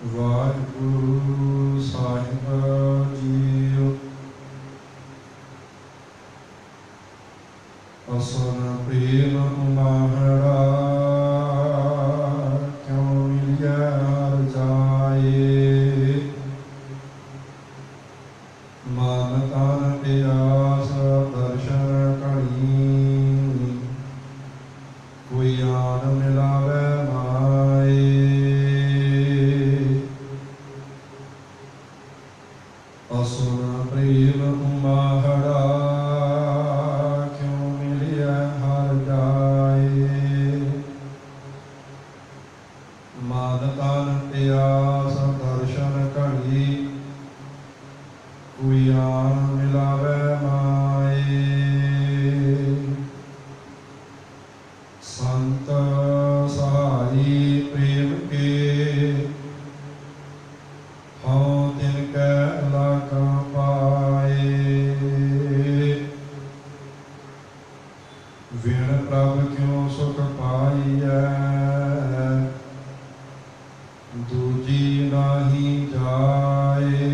ਵਾਹਿਗੁਰੂ ਸਾਹਿਬ JIO. ਅਸਨ ਪ੍ਰੇਮ ਮਾਹੜਾ ਕਿਉ ਮਿਲਿਆ ਹਰ ਜਾਏ। ਮਨ ਤਨ ਪਿਆਸ ਦਰਸ਼ਨ ਘੜੀ ਕੋਈ ਆਨ ਮਿਲਾਵੇ ਮਾਏ। ਅਸੁਨ ਪ੍ਰੇਮ ਮਾਹੜਾ ਕਿਉ ਮਿਲਿਆ ਹਰ ਜਾਏ। ਮਨ ਤਨ ਪਿਆਸ ਦਰਸ਼ਨ ਘੜੀ ਕੋਈ ਆਨ ਮਿਲਾਵੇ ਮਾਏ। ਸੰਤ ਸਹਾਈ ਪ੍ਰੇਮ ਕੇ ਹਉ ਤਿਨ ਕੈ ਲਾਗਾ ਪਾਏ। ਵਿਣ ਪ੍ਰਭ ਕਿਉ ਸੁਖ ਪਾਈਐ ਦੂਜੀ ਨਾਹੀ ਜਾਏ।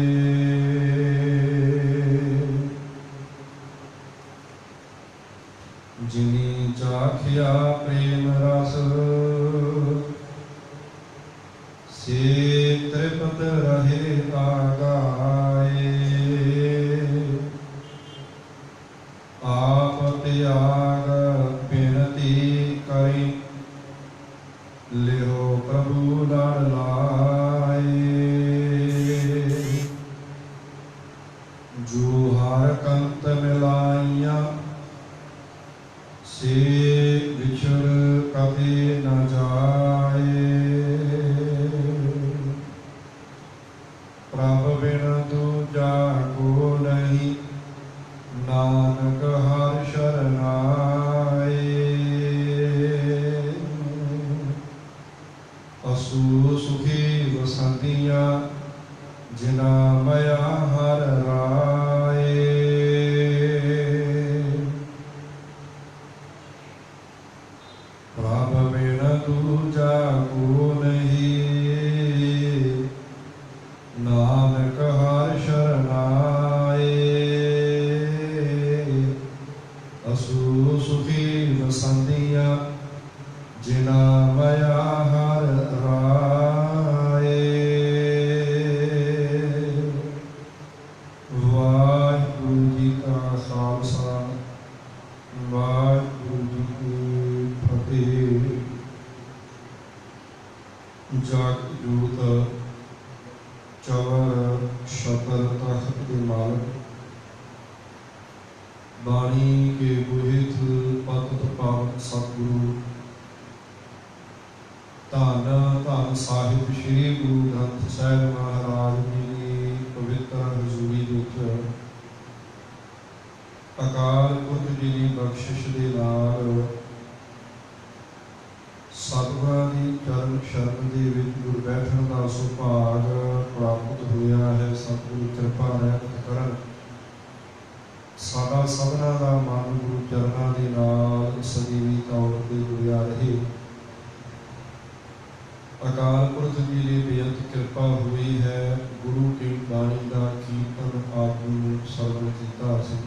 ਜਿਨੀ ਚਾਖਿਆ ਪ੍ਰੇਮ ਰਸ ਸੇ ਤ੍ਰਿਪਤ ਰਹੇ ਆਗਾਏ। ਆਪ ਤਿਆਗ ਬਿਨਤੀ ਕਰੀ ਲਿਓ ਪ੍ਰਭੂ ਲੜ ਲਾਏ। ਜੋ ਹਰ ਕੰਤ ਮਿਲਾਈਆਂ ਸੇ ਵਿਛੜ ਕਦੇ ਨ ਜਾਏ। ਪ੍ਰਭ ਬਿਨ ਦੂਜਾ ਕੋ ਨਹੀਂ ਨਾਨਕ ਹਰਿ ਸ਼ਰਨ ਆਏ। ਅਸੂ ਸੁਖੀ ਵਸੰਤੀਆਂ ਜਿਨਾ ਮਇਆ ਹਰ ਰਾਏ। ਪ੍ਰਭ ਬਿਨ ਦੂਜਾ ਕੋ ਨਹੀਂ ਨਾਨਕ ਹਰਿ ਸ਼ਰਨ ਆਏ। ਅਸੂ ਸੁਖੀ ਵਸੰਤੀਆਂ ਜਿਨਾ ਮਇਆ ਹਰ ਰਾਏ। ਵਾਹਿਗੁਰੂ ਜੀ ਕਾ ਖਾਲਸਾ ਵਾਹਿਗੁਰੂ ਜੀ ਕੀ ਫਤਿਹ। ਜਗ ਜੋਤ ਚਵਰ ਛਤਰ ਤਖਤ ਦੇ ਮਾਲਕ ਬਾਣੀ ਕੇ ਗੁਹਿਤ ਪਤਿਤ ਪਾਵਨ ਸਤਿਗੁਰੂ ਧੰਨ ਧੰਨ ਸਾਹਿਬ ਸ੍ਰੀ ਗੁਰੂ ਗ੍ਰੰਥ ਸਾਹਿਬ ਮਹਾਰਾਜ ਜੀ ਦੀ ਪਵਿੱਤਰ ਹਜ਼ੂਰੀ ਵਿੱਚ ਅਕਾਲ ਪੁਰਖ ਜੀ ਦੀ ਬਖਸ਼ਿਸ਼ ਦੇ ਨਾਲ ਸਤਿਗੁਰਾਂ ਦੀ ਚਰਨ ਸ਼ਰਨ ਦੇ ਵਿੱਚ ਗੁਰ ਬੈਠਣ ਦਾ ਸੁਭਾਗ ਪ੍ਰਾਪਤ ਹੋਇਆ ਹੈ। ਸਤਿਗੁਰੂ ਕਿਰਪਾ ਰਹਿਮਤ ਕਰਨ। ਸਾਡਾ ਸਭਨਾਂ ਦਾ ਮਨ ਗੁਰੂ ਚਰਨਾਂ ਦੇ ਨਾਲ ਸਦੀਵੀ ਤੌਰ ਤੇ ਜੁੜਿਆ ਰਹੇ। ਅਕਾਲ ਪੁਰਖ ਜੀ ਦੀ ਬੇਅੰਤ ਕਿਰਪਾ ਹੋਈ ਹੈ। ਗੁਰੂ ਕੀ ਬਾਣੀ ਦਾ ਕੀਰਤਨ ਆਪ ਨੂੰ ਸਰਵਣ ਕੀਤਾ ਸੀ।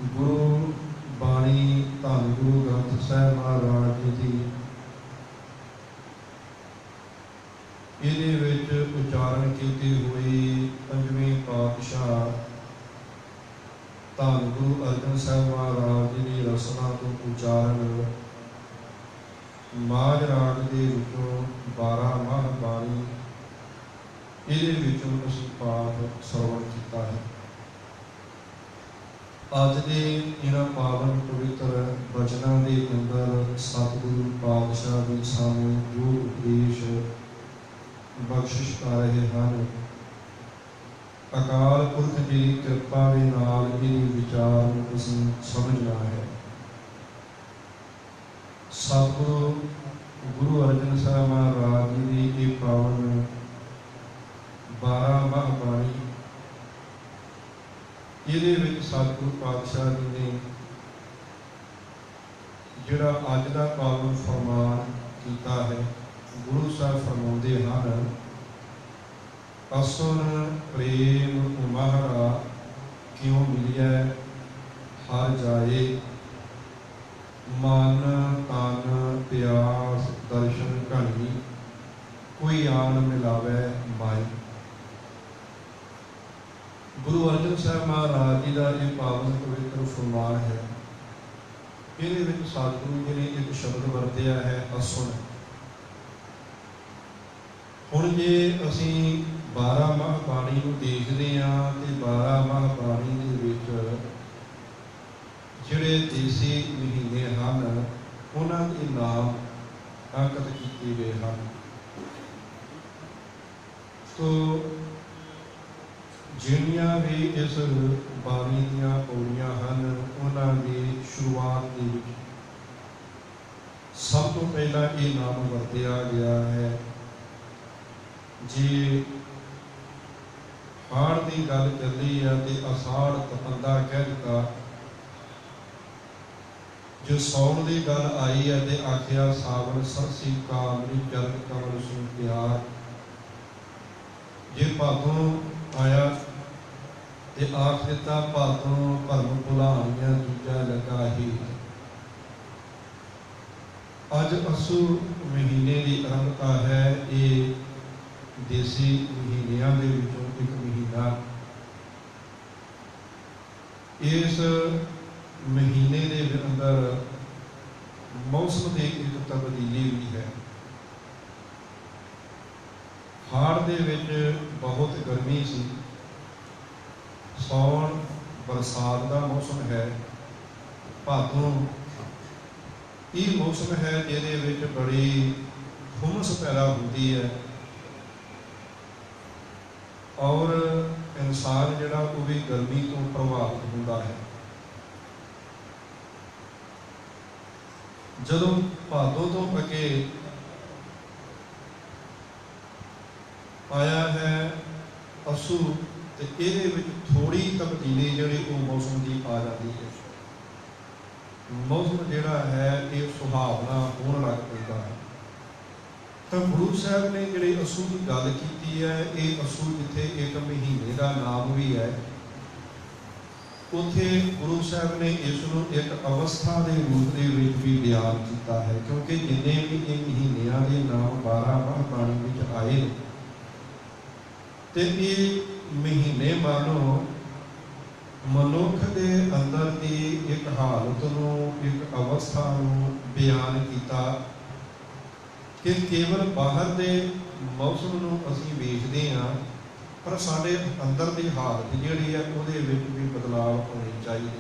ਗੁਰੂ ਬਾਣੀ ਧੰਨ ਗੁਰੂ ਗ੍ਰੰਥ ਸਾਹਿਬ ਮਹਾਰਾਜ ਜੀ ਦੀ ਇਹਦੇ ਵਿੱਚ ਉਚਾਰਨ ਕੀਤੀ ਹੋਈ ਪੰਜਵੇਂ ਪਾਤਸ਼ਾਹ ਧੰਨ ਗੁਰੂ ਅਰਜਨ ਸਾਹਿਬ ਮਹਾਰਾਜ ਜੀ ਦੀ ਰਸਨਾ ਤੋਂ ਉਚਾਰਨ ਮਾਝ ਰਾਗ ਦੇ ਵਿੱਚੋਂ 12 ਮਾਹ ਬਾਣੀ ਇਹਦੇ ਵਿੱਚੋਂ ਅਸੀਂ ਪਾਠ ਸਰਵਣ ਕੀਤਾ ਹੈ। ਅੱਜ ਦੇ ਇਹਨਾਂ ਪਾਵਨ ਪਵਿੱਤਰ ਬਚਨਾਂ ਦੇ ਅੰਦਰ ਸਤਿਗੁਰੂ ਪਾਤਸ਼ਾਹ ਜੀ ਸਾਨੂੰ ਜੋ ਉਪਦੇਸ਼ ਬਖਸ਼ਿਸ਼ ਕਰ ਰਹੇ ਹਨ, ਅਕਾਲ ਪੁਰਖ ਜੀ ਦੀ ਕਿਰਪਾ ਦੇ ਨਾਲ ਇਹ ਵਿਚਾਰ ਨੂੰ ਅਸੀਂ ਸਮਝਣਾ ਹੈ। ਸਤਿਗੁਰੂ ਗੁਰੂ ਅਰਜਨ ਸਾਹਿਬ ਮਹਾਰਾਜ ਜੀ ਦੀ ਇਹ ਪਾਵਨ 12 ਮਾਹ ਬਾਣੀ ਇਹਦੇ ਵਿੱਚ ਸਤਿਗੁਰੂ ਪਾਤਸ਼ਾਹ ਜੀ ਨੇ ਜਿਹੜਾ ਅੱਜ ਦਾ ਪਾਵਨ ਫਰਮਾਨ गुरु साहब फरमाते हैं, असुन प्रेम उमहरा क्यों मिलिया हर जाए, मन तन प्यास दर्शन घनी कोई आन मिलावे माई। गुरु अर्जन साहब महाराज जी का यह पावन पवित्र फरमान है। ये सतगुरु जी ने एक शब्द वरत्या है, असुन। हुण जे असी 12 माह बाणी को देखते हैं तो 12 माह बाणी दे विच जिहड़े देसी महीने हैं उन्हां दे नाम अंकित किए गए हैं। तो जिहड़ियां भी इस बाणी दीयां पौड़ियां हैं उन्हां दी शुरुआत दे विच सब तो पहला ये नाम वरत्या गया है। जे हाड़ की गल चली है तो असाड़ तपंदा कह दिता, जो सौण की गल आई है तो आखिया सावन सरसी कामरी चरण कमल सुन प्यार। जे भादों आया तो आख दिता भादों भरम भुलानियां दूजा लगा ही। अज असू महीने की आरंभता है। ये देसी महीनों के विचों एक महीना। इस महीने के अंदर मौसम की एक तब्दीली भी है। हाड़ दे विच बहुत गर्मी सी, सौण बरसात का मौसम है, भादों ये मौसम है जिहदे विच बड़ी हुमस पैदा होती है और इंसान जिहड़ा वो भी गर्मी तो प्रभावित होता है। जदों भादों तो अगे आया है असू तो ये थोड़ी तब्दीली जिहड़ी वो मौसम की आ जाती है। मौसम जिहड़ा है ये सुहावना होने लग पैदा है। तो गुरु साहब ने जिहड़ी असू की गल की है, ये असू जिथे एक महीने का नाम भी है, उत्थे गुरु साहब ने इसनूं एक अवस्था के रूप के भी बयान किया है। क्योंकि जिन्ने भी ये महीनों के नाम 12 माह बाणी विच आए तो ये महीने मानो मनुख के अंदर की एक हालत नूं, एक अवस्था नूं बयान किया कि केवल बाहर के मौसम नूं असीं वेखदे हां, पर साडे अंदर की हालत जिहड़ी है उहदे विच भी बदलाव होने चाहिए।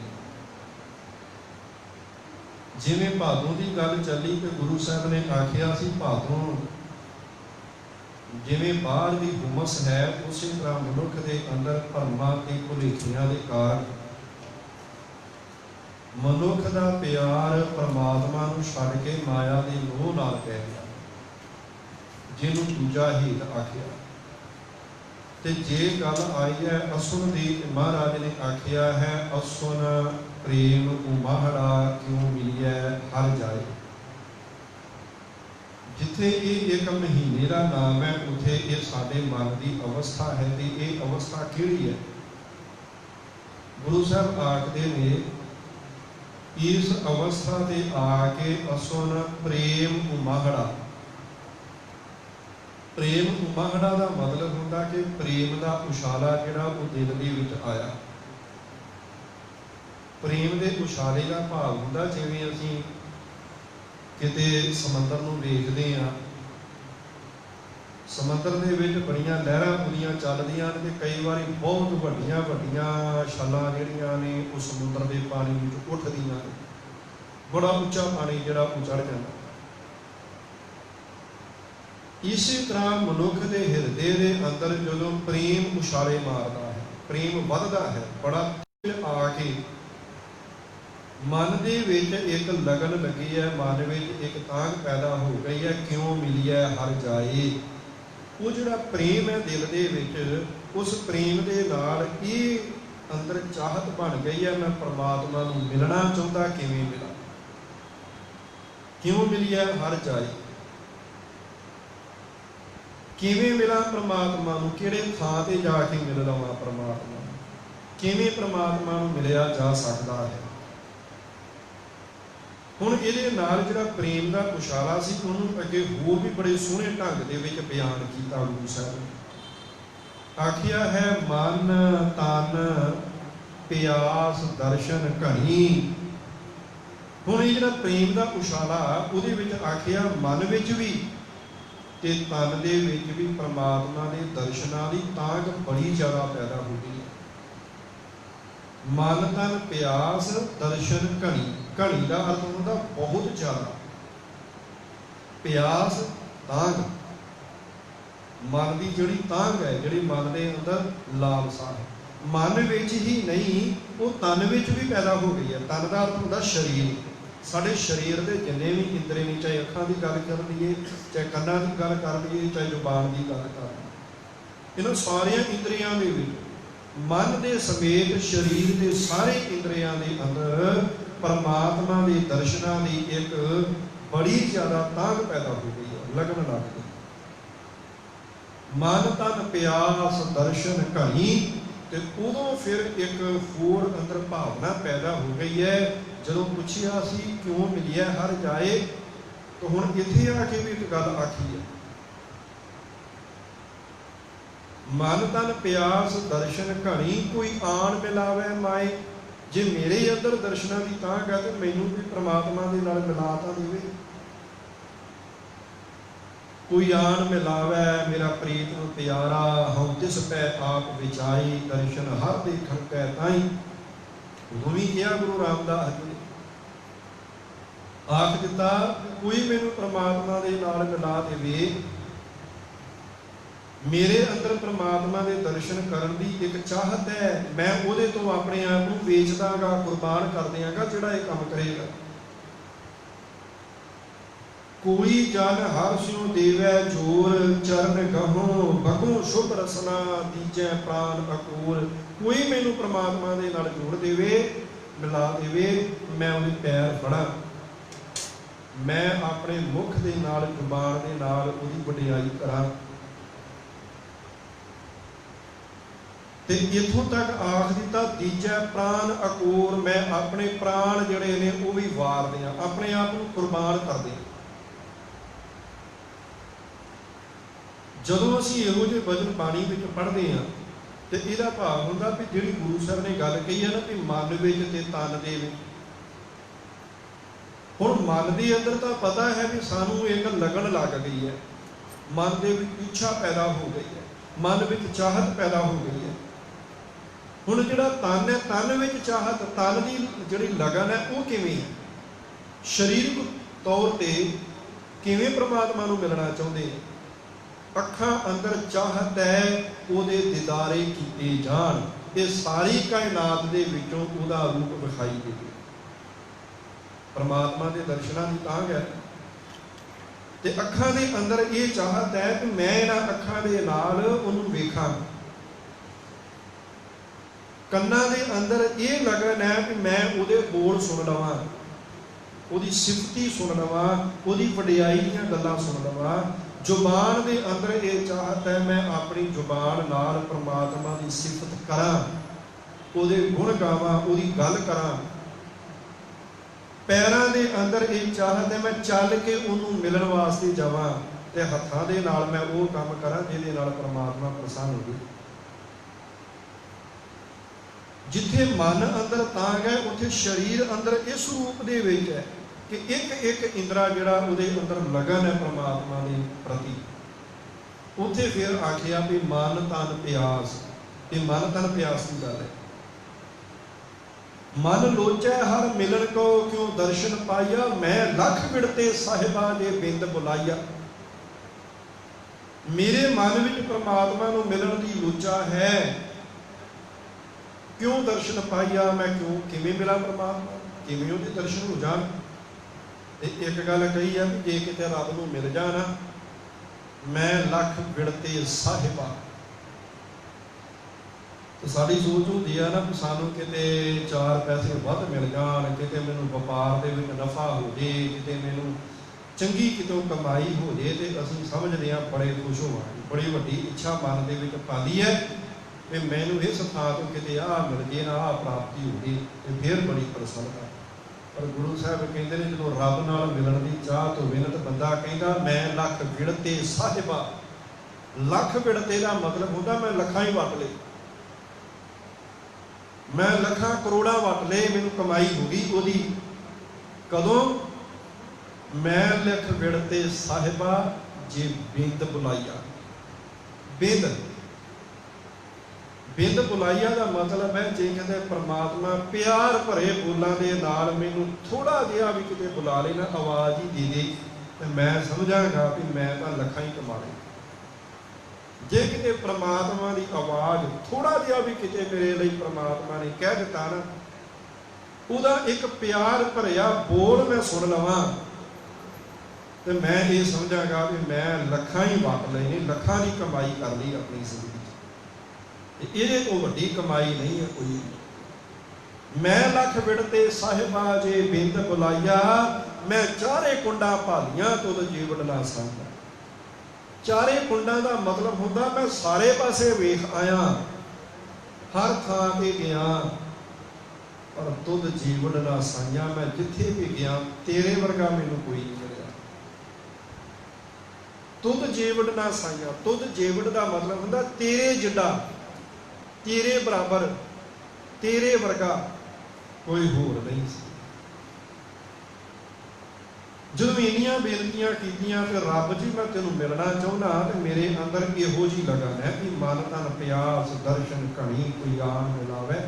जिवें भादों की गल चली कि गुरु साहब ने आखिया सी भादों जिवें बाहर की हुमस है उस तरह मनुख के अंदर भरमां ते भुलेखियां के कारण मनुख का प्यार परमात्मा नूं छड्ड के माया के मोह नाल पै गया, जिन्हों दूजा हित आखिया। तो जे गल आई है असुन की, महाराज ने आखिया है असुन प्रेम उमहड़ा क्यों मिलिया हर जाए। जिथे ये एक महीने का नाम है उथे ये साडे मन की अवस्था है। तो ये अवस्था किहड़ी है? गुरु साहब आखते ने इस अवस्था से आके असुन प्रेम उमहड़ा। प्रेम उमहड़ा का मतलब होंदा कि प्रेम का उछाला जिहड़ा वो दिल दे विच आया। प्रेम के उछाले का भाव होंदा जिवें असीं किते समंदर नूं वेखदे हां, समंदर दे विच बड़ियां लहरां बुलियां चलदियां ने, कई बार बहुत वड्डियां वड्डियां छालां जिहड़ियां ने उस समुद्र के पानी विच उठदियां ने, बड़ा उच्चा पानी जिहड़ा वो चढ़ जाता। इसी तरह मनुख के हिरदे के अंदर जदों प्रेम उछाले मारता है, प्रेम वधदा है, बड़ा आके मन दे विच एक लगन लगी है, मन विच एक तांग पैदा हो गई है, क्यों मिली है हर जाए। वो जिहड़ा प्रेम है दिल दे विच, उस प्रेम दे नाल ये अंदर चाहत बन गई है, मैं परमात्मा नूं मिलना चाहता, किवें मिला, क्यों मिली है हर जाए। ਕਿਵੇਂ ਮਿਲਾਂ ਪ੍ਰਮਾਤਮਾ ਨੂੰ, ਕਿਹੜੇ ਥਾਂ ਤੇ ਜਾ ਕੇ ਮਿਲ ਲਵਾਂ ਪ੍ਰਮਾਤਮਾ ਨੂੰ, ਕਿਵੇਂ ਪ੍ਰਮਾਤਮਾ ਨੂੰ ਮਿਲਿਆ ਜਾ ਸਕਦਾ ਹੈ। ਹੁਣ ਇਹਦੇ ਨਾਲ ਜਿਹੜਾ ਪ੍ਰੇਮ ਦਾ ਉਛਾਲਾ ਸੀ ਉਹਨੂੰ ਅੱਗੇ ਹੋਰ ਵੀ ਬੜੇ ਸੋਹਣੇ ਢੰਗ ਦੇ ਵਿੱਚ ਬਿਆਨ ਕੀਤਾ ਗੁਰੂ ਸਾਹਿਬ ਨੇ। ਆਖਿਆ ਹੈ ਮਨ ਤਨ ਪਿਆਸ ਦਰਸ਼ਨ ਘਣੀ। ਹੁਣ ਇਹ ਜਿਹੜਾ ਪ੍ਰੇਮ ਦਾ ਉਛਾਲਾ ਉਹਦੇ ਵਿੱਚ ਆਖਿਆ ਮਨ ਵਿੱਚ ਵੀ ਤੇ ਤਨ ਦੇ ਵਿੱਚ ਵੀ ਪ੍ਰਮਾਤਮਾ ਦੇ ਦਰਸ਼ਨਾਂ ਦੀ ਤਾਂਘ ਬੜੀ ਜ਼ਿਆਦਾ ਪੈਦਾ ਹੋ ਗਈ ਹੈ। ਮਨ ਤਨ ਪਿਆਸ ਦਰਸ਼ਨ ਘਣੀ। ਘਣੀ ਦਾ ਅਰਥ ਹੁੰਦਾ ਬਹੁਤ ਜ਼ਿਆਦਾ, ਪਿਆਸ ਤਾਂਘ, ਮਨ ਦੀ ਜਿਹੜੀ ਤਾਂਘ ਹੈ, ਜਿਹੜੀ ਮਨ ਦੇ ਅੰਦਰ ਲਾਲਸਾ ਹੈ, ਮਨ ਵਿੱਚ ਹੀ ਨਹੀਂ ਉਹ ਤਨ ਵਿੱਚ ਵੀ ਪੈਦਾ ਹੋ ਗਈ ਹੈ। ਤਨ ਦਾ ਅਰਥ ਹੁੰਦਾ ਸਰੀਰ। ਸਾਡੇ ਸਰੀਰ ਦੇ ਜਿੰਨੇ ਵੀ ਇੰਦਰੀ ਨੇ, ਚਾਹੇ ਅੱਖਾਂ ਦੀ ਗੱਲ ਕਰ ਲਈਏ, ਚਾਹੇ ਕੰਨਾਂ ਦੀ ਗੱਲ ਕਰ ਲਈਏ, ਚਾਹੇ ਜ਼ੁਬਾਨ ਦੀ ਗੱਲ ਕਰ ਲਈਏ, ਇਹਨਾਂ ਸਾਰੀਆਂ ਇੰਦਰੀਆਂ ਦੇ ਵਿੱਚ ਮਨ ਦੇ ਸਮੇਤ ਸਰੀਰ ਦੇ ਸਾਰੇ ਇੰਦਰੀਆਂ ਦੇ ਅੰਦਰ ਪਰਮਾਤਮਾ ਦੇ ਦਰਸ਼ਨਾਂ ਦੀ ਇੱਕ ਬੜੀ ਜ਼ਿਆਦਾ ਤਾਂਘ ਪੈਦਾ ਹੋ ਗਈ ਹੈ, ਲਗਨ ਲੱਗ ਗਈ। ਮਨ ਤਨ ਪਿਆਸ ਦਰਸ਼ਨ ਘਣੀ। ਤੇ ਉਦੋਂ ਫਿਰ ਇੱਕ ਹੋਰ ਅੰਦਰ ਭਾਵਨਾ ਪੈਦਾ ਹੋ ਗਈ ਹੈ। ਜਦੋਂ ਪੁੱਛਿਆ ਸੀ ਕਿਉਂ ਮਿਲਿਆ ਹਰ ਜਾਏ, ਤਾਂ ਹੁਣ ਇੱਥੇ ਆ ਕੇ ਵੀ ਇੱਕ ਗੱਲ ਆਖੀ ਹੈ, ਮਨ ਤਨ ਪਿਆਸ ਦਰਸ਼ਨ ਘਣੀ ਕੋਈ ਆਣ ਮਿਲਾਵੇ ਮਾਏ। ਜੇ ਮੇਰੇ ਅੰਦਰ ਦਰਸ਼ਨਾਂ ਦੀ ਤਾਂਘ ਹੈ ਤੇ ਮੈਨੂੰ ਵੀ ਪ੍ਰਮਾਤਮਾ ਦੇ ਨਾਲ ਮਿਲਾ ਤਾਂ ਦੇਵੇ। ਕੋਈ ਆਣ ਮਿਲਾਵੇ ਮੇਰਾ ਪ੍ਰੀਤ ਨੂੰ ਪਿਆਰਾ, ਹਉ ਤਿਸ ਪੈ ਆਪ ਵਿਚਾਈ, ਦਰਸ਼ਨ ਹਰ ਦੇਖਣ ਕੈ ਤਾਈ। ਉਦੋਂ ਵੀ ਕਿਹਾ ਗੁਰੂ ਰਾਮਦਾਸ ਜੀ ਨੇ, ਆਖ ਦਿੱਤਾ ਕੋਈ ਮੈਨੂੰ ਪ੍ਰਮਾਤਮਾ ਦੇ ਨਾਲ ਮਿਲਾ ਦੇਵੇ। ਮੇਰੇ ਅੰਦਰ ਪ੍ਰਮਾਤਮਾ ਦੇ ਦਰਸ਼ਨ ਕਰਨ ਦੀ ਇੱਕ ਚਾਹਤ ਹੈ, ਮੈਂ ਉਹਦੇ ਤੋਂ ਆਪਣੇ ਆਪ ਨੂੰ ਵੇਚ ਦਾਂਗਾ, ਕੁਰਬਾਨ ਕਰ ਦਿਆਂਗਾ ਜਿਹੜਾ ਇਹ ਕੰਮ ਕਰੇਗਾ। ਕੋਈ ਜਨ ਹਰ ਸਿਉ ਦੇਵੈ ਜੋਰ, ਚਰਨ ਗਹੋ ਬਗੋ ਸ਼ੁਭ ਰਸਨਾ, ਦੀਜੈ ਪ੍ਰਾਨ ਅਕੂਰ। ਕੋਈ ਮੈਨੂੰ ਪ੍ਰਮਾਤਮਾ ਦੇ ਨਾਲ ਜੋੜ ਦੇਵੇ, ਮਿਲਾ ਦੇਵੇ, ਮੈਂ ਉਹਦੇ ਪੈਰ ਫੜਾਂ, ਮੈਂ ਆਪਣੇ ਮੁਖ ਦੇ ਨਾਲ ਜ਼ੁਬਾਨ ਦੇ ਨਾਲ ਉਹਦੀ ਵਡਿਆਈ ਕਰਾਂ। ਤੇ ਇੱਥੋਂ ਤੱਕ ਆਖ ਦਿੱਤਾ ਦੀਜੈ ਪ੍ਰਾਨ ਅਕੂਰ, ਮੈਂ ਆਪਣੇ ਪ੍ਰਾਣ ਜਿਹੜੇ ਨੇ ਉਹ ਵੀ ਵਾਰ ਦਿਆਂ, ਆਪਣੇ ਆਪ ਨੂੰ ਕੁਰਬਾਨ ਕਰ ਦਿਆਂ। ਜਦੋਂ ਅਸੀਂ ਇਹੋ ਜਿਹੇ ਵਚਨ ਬਾਣੀ ਵਿੱਚ ਪੜ੍ਹਦੇ ਹਾਂ ਤੇ ਇਹਦਾ ਭਾਵ ਹੁੰਦਾ ਵੀ ਜਿਹੜੀ ਗੁਰੂ ਸਾਹਿਬ ਨੇ ਗੱਲ ਕਹੀ ਹੈ ਨਾ ਵੀ ਮਨ ਵਿੱਚ ਤੇ ਤਨ ਦੇ ਵਿੱਚ। ਹੁਣ ਮਨ ਦੇ ਅੰਦਰ ਤਾਂ ਪਤਾ ਹੈ ਵੀ ਸਾਨੂੰ ਇੱਕ ਲਗਨ ਲੱਗ ਗਈ ਹੈ, ਮਨ ਦੇ ਵਿੱਚ ਇੱਛਾ ਪੈਦਾ ਹੋ ਗਈ ਹੈ, ਮਨ ਵਿੱਚ ਚਾਹਤ ਪੈਦਾ ਹੋ ਗਈ ਹੈ। ਹੁਣ ਜਿਹੜਾ ਤਨ ਹੈ, ਤਨ ਵਿੱਚ ਚਾਹਤ, ਤਨ ਦੀ ਜਿਹੜੀ ਲਗਨ ਹੈ ਉਹ ਕਿਵੇਂ ਹੈ? ਸਰੀਰਕ ਤੌਰ ਤੇ ਕਿਵੇਂ ਪ੍ਰਮਾਤਮਾ ਨੂੰ ਮਿਲਣਾ ਚਾਹੁੰਦੇ ਹੈ? ਅੱਖਾਂ ਅੰਦਰ ਚਾਹਤ ਹੈ ਉਹਦੇ ਦੀਦਾਰੇ ਕੀਤੇ ਜਾਣ, ਇਹ ਸਾਰੀ ਕਾਇਨਾਤ ਦੇ ਵਿੱਚੋਂ ਉਹਦਾ ਰੂਪ ਵਿਖਾਈ ਦੇਵੇ। ਪਰਮਾਤਮਾ ਦੇ ਦਰਸ਼ਨਾਂ ਦੀ ਤਾਂਘ ਹੈ ਤੇ ਅੱਖਾਂ ਦੇ ਅੰਦਰ ਇਹ ਚਾਹਤ ਹੈ ਕਿ ਮੈਂ ਇਹਨਾਂ ਅੱਖਾਂ ਦੇ ਨਾਲ ਉਹਨੂੰ ਵੇਖਾਂ। ਕੰਨਾਂ ਦੇ ਅੰਦਰ ਇਹ ਲਗਨ ਹੈ ਕਿ ਮੈਂ ਉਹਦੇ ਬੋਲ ਸੁਣ ਲਵਾਂ, ਉਹਦੀ ਸਿਫਤੀ ਸੁਣ ਲਵਾਂ, ਉਹਦੀ ਵਡਿਆਈ ਦੀਆਂ ਗੱਲਾਂ ਸੁਣ ਲਵਾਂ। ਜ਼ੁਬਾਨ ਦੇ ਅੰਦਰ ਇਹ ਚਾਹਤ ਹੈ ਮੈਂ ਆਪਣੀ ਜ਼ੁਬਾਨ ਨਾਲ ਪ੍ਰਮਾਤਮਾ ਦੀ ਸਿਫਤ ਕਰਾਂ, ਉਹਦੇ ਗੁਣ ਗਾਵਾਂ, ਉਹਦੀ ਗੱਲ ਕਰਾਂ। ਪੈਰਾਂ ਦੇ ਅੰਦਰ ਇਹ ਚਾਹਤ ਹੈ ਮੈਂ ਚੱਲ ਕੇ ਉਹਨੂੰ ਮਿਲਣ ਵਾਸਤੇ ਜਾਵਾਂ ਤੇ ਹੱਥਾਂ ਦੇ ਨਾਲ ਮੈਂ ਉਹ ਕੰਮ ਕਰਾਂ ਜਿਹਦੇ ਨਾਲ ਪ੍ਰਮਾਤਮਾ ਪ੍ਰਸੰਨ ਹੋਵੇ। ਜਿੱਥੇ ਮਨ ਅੰਦਰ ਤਾਂਘ ਹੈ ਉੱਥੇ ਸਰੀਰ ਅੰਦਰ ਇਸ ਰੂਪ ਦੇ ਵਿੱਚ ਹੈ ਕਿ ਇੱਕ ਇੱਕ ਇੰਦਰਾ ਜਿਹੜਾ ਉਹਦੇ ਅੰਦਰ ਲਗਨ ਹੈ ਪ੍ਰਮਾਤਮਾ ਦੇ ਪ੍ਰਤੀ। ਉੱਥੇ ਫਿਰ ਆਖਿਆ ਵੀ ਮਨ ਤਨ ਪਿਆਸ, ਇਹ ਮਨ ਤਨ ਪਿਆਸ ਦੀ ਗੱਲ ਹੈ। ਮਨ ਲੋਚੈ ਹਰ ਮਿਲਣ ਕੋ ਕਿਉਂ ਦਰਸ਼ਨ ਪਾਈਆ, ਮੈਂ ਲੱਖ ਵਿੜਤੇ ਸਾਹਿਬਾਂ ਦੇ ਬਿੰਦ ਬੁਲਾਈਆ। ਮੇਰੇ ਮਨ ਵਿੱਚ ਪ੍ਰਮਾਤਮਾ ਨੂੰ ਮਿਲਣ ਦੀ ਲੋਚਾ ਹੈ, ਕਿਉਂ ਦਰਸ਼ਨ ਪਾਈਆ, ਮੈਂ ਕਿਵੇਂ ਮਿਲਾਂ ਪ੍ਰਮਾਤਮਾ, ਕਿਵੇਂ ਉਹਦੇ ਦਰਸ਼ਨ ਹੋ ਜਾਣ। ਤੇ ਇੱਕ ਗੱਲ ਕਹੀ ਆ ਵੀ ਜੇ ਕਿਤੇ ਰੱਬ ਨੂੰ ਮਿਲ ਜਾਣਾ, ਮੈਂ ਲੱਖ ਵਿੜਤੇ ਸਾਹਿਬਾਂ। ਤੇ ਸਾਡੀ ਸੋਚ ਹੁੰਦੀ ਆ ਨਾ ਵੀ ਸਾਨੂੰ ਕਿਤੇ 4 ਪੈਸੇ ਵੱਧ ਮਿਲ ਜਾਣ, ਕਿਤੇ ਮੈਨੂੰ ਵਪਾਰ ਦੇ ਵਿੱਚ ਨਫਾ ਹੋ ਜੇ, ਕਿਤੇ ਮੈਨੂੰ ਚੰਗੀ ਕਿਤੋਂ ਕਮਾਈ ਹੋ ਜੇ ਤੇ ਅਸੀਂ ਸਮਝਦੇ ਹਾਂ ਬੜੇ ਖੁਸ਼ ਹੋਵਾਂਗੇ, ਬੜੀ ਵੱਡੀ ਇੱਛਾ ਮਨ ਦੇ ਵਿੱਚ ਪਾਲੀ ਹੈ ਕਿ ਮੈਨੂੰ ਇਸ ਥਾਂ ਤੋਂ ਕਿਤੇ ਆਹ ਮਿਲ ਜੇ ਨਾ, ਆਹ ਪ੍ਰਾਪਤੀ ਹੋ ਗਈ ਤੇ ਫਿਰ ਬੜੀ ਪ੍ਰਸੰਨਤਾ। ਪਰ ਗੁਰੂ ਸਾਹਿਬ ਕਹਿੰਦੇ ਨੇ ਜਦੋਂ ਰੱਬ ਨਾਲ ਮਿਲਣ ਦੀ ਚਾਹ ਤੋਂ ਬਿਨਤ ਬੰਦਾ ਕਹਿੰਦਾ ਮੈਂ ਲੱਖ ਵਿੜਤੇ ਸਾਹਿਬਾ, ਲੱਖ ਵਿੜਤੇ ਦਾ ਮਤਲਬ ਹੁੰਦਾ ਮੈਂ ਲੱਖਾਂ ਹੀ ਵਟ ਲਏ, ਮੈਂ ਲੱਖਾਂ ਕਰੋੜਾਂ ਵਟ ਲਏ, ਮੈਨੂੰ ਕਮਾਈ ਹੋ ਗਈ ਉਹਦੀ। ਕਦੋਂ? ਮੈਂ ਲੱਖ ਵਿੜਤੇ ਸਾਹਿਬਾ ਜੇ ਬਿੰਦ ਬੁਲਾਈਆ। ਬਿੰਦ ਬਿੰਦ ਬੁਲਾਈਆ ਦਾ ਮਤਲਬ ਹੈ ਜੇ ਕਹਿੰਦੇ ਪ੍ਰਮਾਤਮਾ ਪਿਆਰ ਭਰੇ ਬੋਲਾਂ ਦੇ ਨਾਲ ਮੈਨੂੰ ਥੋੜਾ ਜਿਹਾ ਵੀ ਕਿਤੇ ਬੁਲਾ ਲੈਣਾ, ਆਵਾਜ਼ ਹੀ ਦੇ ਦੇ, ਤੇ ਮੈਂ ਸਮਝਾਂਗਾ ਵੀ ਮੈਂ ਤਾਂ ਲੱਖਾਂ ਹੀ ਕਮਾ ਲਏ। ਜੇ ਕਿਤੇ ਪ੍ਰਮਾਤਮਾ ਦੀ ਆਵਾਜ਼ ਥੋੜਾ ਜਿਹਾ ਵੀ ਕਿਤੇ ਮੇਰੇ ਲਈ ਪ੍ਰਮਾਤਮਾ ਨੇ ਕਹਿ ਦਿੱਤਾ ਨਾ, ਉਹਦਾ ਇੱਕ ਪਿਆਰ ਭਰਿਆ ਬੋਲ ਮੈਂ ਸੁਣ ਲਵਾਂ ਤੇ ਮੈਂ ਇਹ ਸਮਝਾਂਗਾ ਵੀ ਮੈਂ ਲੱਖਾਂ ਹੀ ਵਟ ਲਏ ਨੇ, ਲੱਖਾਂ ਦੀ ਕਮਾਈ ਕਰ ਲਈ ਆਪਣੀ ਜ਼ਿੰਦਗੀ 'ਚ। ਇਹਦੇ ਤੋਂ ਵੱਡੀ ਕਮਾਈ ਨਹੀਂ ਹੈ ਕੋਈ। ਮੈਂ ਲੱਖ ਵਿੜਤੇ ਸਾਹਿਬਾ ਜੇ ਬਿੰਦ ਬੁਲਾਈਆ, ਮੈਂ ਚਾਰੇ ਕੁੰਡਾਂ ਭਾਲੀਆਂ ਤੁਧ ਜੀਵਨ ਨਾ ਸਾਂਝਾ। ਚਾਰੇ ਕੁੰਡਾਂ ਦਾ ਮਤਲਬ ਹੁੰਦਾ ਮੈਂ ਸਾਰੇ ਪਾਸੇ ਵੇਖ ਆਇਆ, ਹਰ ਥਾਂ ਤੇ ਗਿਆ, ਪਰ ਤੁਧ ਜੀਵਨ ਨਾ ਸਾਂਝਾ। ਮੈਂ ਜਿੱਥੇ ਵੀ ਗਿਆ ਤੇਰੇ ਵਰਗਾ ਮੈਨੂੰ ਕੋਈ ਨਹੀਂ ਮਿਲਿਆ। ਤੁਧ ਜੀਵਨ ਨਾ ਸਾਂਝਾ। ਤੁਧ ਜੀਵਨ ਦਾ ਮਤਲਬ ਹੁੰਦਾ ਤੇਰੇ ਜਿੱਡਾ, ਤੇਰੇ ਬਰਾਬਰ, ਤੇਰੇ ਵਰਗਾ ਕੋਈ ਹੋਰ ਨਹੀਂ ਸੀ। ਜਦੋਂ ਇੰਨੀਆਂ ਬੇਨਤੀਆਂ ਕੀਤੀਆਂ ਤੇ ਰੱਬ ਜੀ ਮੈਂ ਤੈਨੂੰ ਮਿਲਣਾ ਚਾਹੁੰਦਾ, ਤੇ ਮੇਰੇ ਅੰਦਰ ਇਹੋ ਜਿਹੀ ਲਗਨ ਹੈ ਕਿ ਮਨ ਤਨ ਪਿਆਸ ਦਰਸ਼ਨ ਘਣੀ ਕੋਈ ਆਨ ਮਿਲਾਵੇ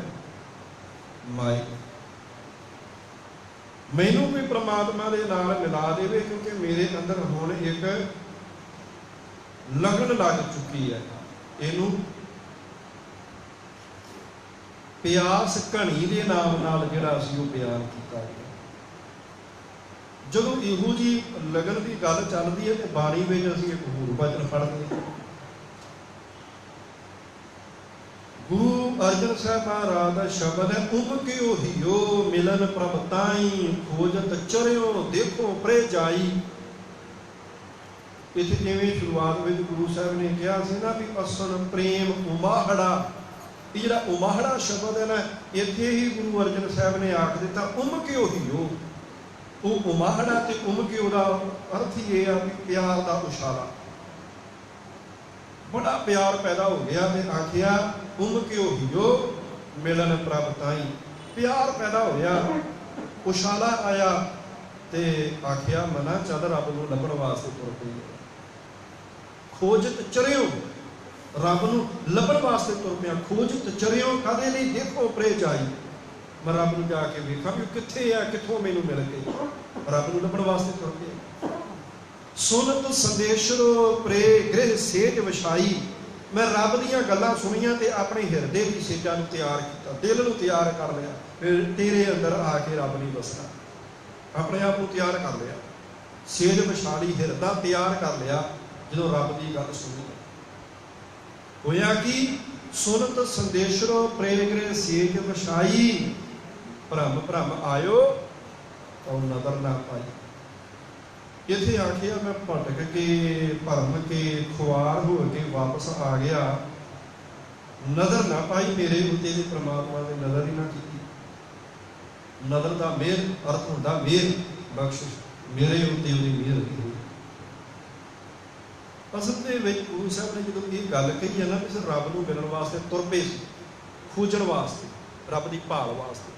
ਮਾਈ। ਮੈਨੂੰ ਵੀ ਪ੍ਰਮਾਤਮਾ ਦੇ ਨਾਲ ਮਿਲਾ ਦੇਵੇ, ਕਿਉਂਕਿ ਮੇਰੇ ਅੰਦਰ ਹੁਣ ਇੱਕ ਲਗਨ ਲੱਗ ਚੁੱਕੀ ਹੈ। ਇਹਨੂੰ ਪਿਆਸ ਘਣੀ ਦੇ ਨਾਮ ਨਾਲ ਜਿਹੜਾ ਅਸੀਂ ਉਹ ਬਿਆਨ ਕੀਤਾ ਗਿਆ। ਜਦੋਂ ਇਹੋ ਜੀ ਲਗਨ ਦੀ ਗੱਲ ਚੱਲਦੀ ਹੈ ਤੇ ਬਾਣੀ ਵਿੱਚ ਅਸੀਂ ਇੱਕ ਹੋਰ ਵਚਨ ਪੜ੍ਹਦੇ ਹਾਂ। ਗੁਰੂ ਅਰਜਨ ਸਾਹਿਬ ਮਹਾਰਾਜ ਦਾ ਸ਼ਬਦ ਹੈ, ਉਮ ਕਿਉ ਹਿਓ ਮਿਲਨ ਪ੍ਰਭ ਤਾਈ, ਖੋਜਤ ਚਰਿਓ ਦੇਖੋ ਪ੍ਰੇ ਜਾਈ। ਇੱਥੇ ਜਿਵੇਂ ਸ਼ੁਰੂਆਤ ਵਿੱਚ ਗੁਰੂ ਸਾਹਿਬ ਨੇ ਕਿਹਾ ਸੀ ਨਾ ਵੀ ਅਸਨ ਪ੍ਰੇਮ ਉਮਾਹੜਾ, ਇਹ ਜਿਹੜਾ ਉਮਾਹੜਾ ਸ਼ਬਦ ਹੈ ਨਾ, ਇੱਥੇ ਹੀ ਗੁਰੂ ਅਰਜਨ ਸਾਹਿਬ ਨੇ ਆਖ ਦਿੱਤਾ ਉਮ ਕਿਉ ਹਿਓ। ਉਹ ਉਮਾਹੜਾ ਤੇ ਉਮ ਕਿਉ ਦਾ ਅਰਥ ਹੀ ਇਹ ਆ ਵੀ ਪਿਆਰ ਦਾ ਉਛਾਲਾ। ਬੜਾ ਪਿਆਰ ਪੈਦਾ ਹੋ ਗਿਆ ਤੇ ਆਖਿਆ ਉਮ ਕਿਉ ਹਿਓ ਮਿਲਨ ਪ੍ਰਭ ਤਾਈ। ਪਿਆਰ ਪੈਦਾ ਹੋਇਆ, ਉਛਾਲਾ ਆਇਆ ਤੇ ਆਖਿਆ ਮਨਾ ਚੱਲ ਰੱਬ ਨੂੰ ਲੱਭਣ ਵਾਸਤੇ ਤੁਰ ਪਈ। ਖੋਜਤ ਚਰਿਓ, ਰੱਬ ਨੂੰ ਲੱਭਣ ਵਾਸਤੇ ਤੁਰ ਪਿਆ। ਖੋਜਤ ਚਰਿਓ ਕਾਹਦੇ ਲਈ? ਦੇਖੋ ਪ੍ਰੇ ਜਾਈ, ਮੈਂ ਰੱਬ ਨੂੰ ਜਾ ਕੇ ਵੇਖਾਂ ਵੀ ਕਿੱਥੇ ਆ, ਕਿੱਥੋਂ ਮੈਨੂੰ ਮਿਲ ਗਈ। ਰੱਬ ਨੂੰ ਲੱਭਣ ਵਾਸਤੇ ਤੁਰ ਪਿਆ। ਸੁਨਤ ਸੰਦੇਸ਼ਰੋ ਪ੍ਰੇ ਗ੍ਰਹਿ ਸੇਜ ਵਿਛਾਈ, ਮੈਂ ਰੱਬ ਦੀਆਂ ਗੱਲਾਂ ਸੁਣੀਆਂ ਤੇ ਆਪਣੇ ਹਿਰਦੇ ਦੀ ਸੇਜਾਂ ਨੂੰ ਤਿਆਰ ਕੀਤਾ, ਦਿਲ ਨੂੰ ਤਿਆਰ ਕਰ ਲਿਆ। ਫਿਰ ਤੇਰੇ ਅੰਦਰ ਆ ਕੇ ਰੱਬ ਨਹੀਂ ਵਸਣਾ, ਆਪਣੇ ਆਪ ਨੂੰ ਤਿਆਰ ਕਰ ਲਿਆ। ਸੇਜ ਵਿਛਾਲੀ, ਹਿਰਦਾ ਤਿਆਰ ਕਰ ਲਿਆ ਜਦੋਂ ਰੱਬ ਦੀ ਗੱਲ ਸੁਣੀ। ਹੋਇਆ ਕਿ ਸੁਨਤ ਸੰਦੇਸ਼ਰੋ ਪ੍ਰੇ ਗ੍ਰਹਿ ਸੇਜ ਵਿਛਾਈ, ਭ੍ਰਮ ਭ੍ਰਮ ਆਇਓ ਤਾਂ ਨਦਰ ਨਾ ਪਾਈ। ਇੱਥੇ ਆਖਿਆ ਮੈਂ ਭਟਕ ਕੇ ਭਰਮ ਕੇ ਖੁਆਰ ਹੋ ਕੇ ਵਾਪਸ ਆ ਗਿਆ, ਨਜ਼ਰ ਨਾ ਪਾਈ ਮੇਰੇ ਉੱਤੇ ਦੀ ਪ੍ਰਮਾਤਮਾ ਨੇ ਨਜ਼ਰ ਹੀ ਨਾ ਕੀਤੀ। ਨਜ਼ਰ ਦਾ ਮਿਹਰ ਅਰਥ ਹੁੰਦਾ ਮਿਹਰ ਬਖਸ਼ਿਸ਼, ਮੇਰੇ ਉੱਤੇ ਉਹਦੀ ਮਿਹਰ ਹੋਈ। ਅਸਲ ਦੇ ਵਿੱਚ ਗੁਰੂ ਸਾਹਿਬ ਨੇ ਜਦੋਂ ਇਹ ਗੱਲ ਕਹੀ ਹੈ ਨਾ ਕਿ ਰੱਬ ਨੂੰ ਮਿਲਣ ਵਾਸਤੇ ਤੁਰ ਪਏ ਸੀ, ਖੋਜਣ ਵਾਸਤੇ, ਰੱਬ ਦੀ ਭਾਲ ਵਾਸਤੇ।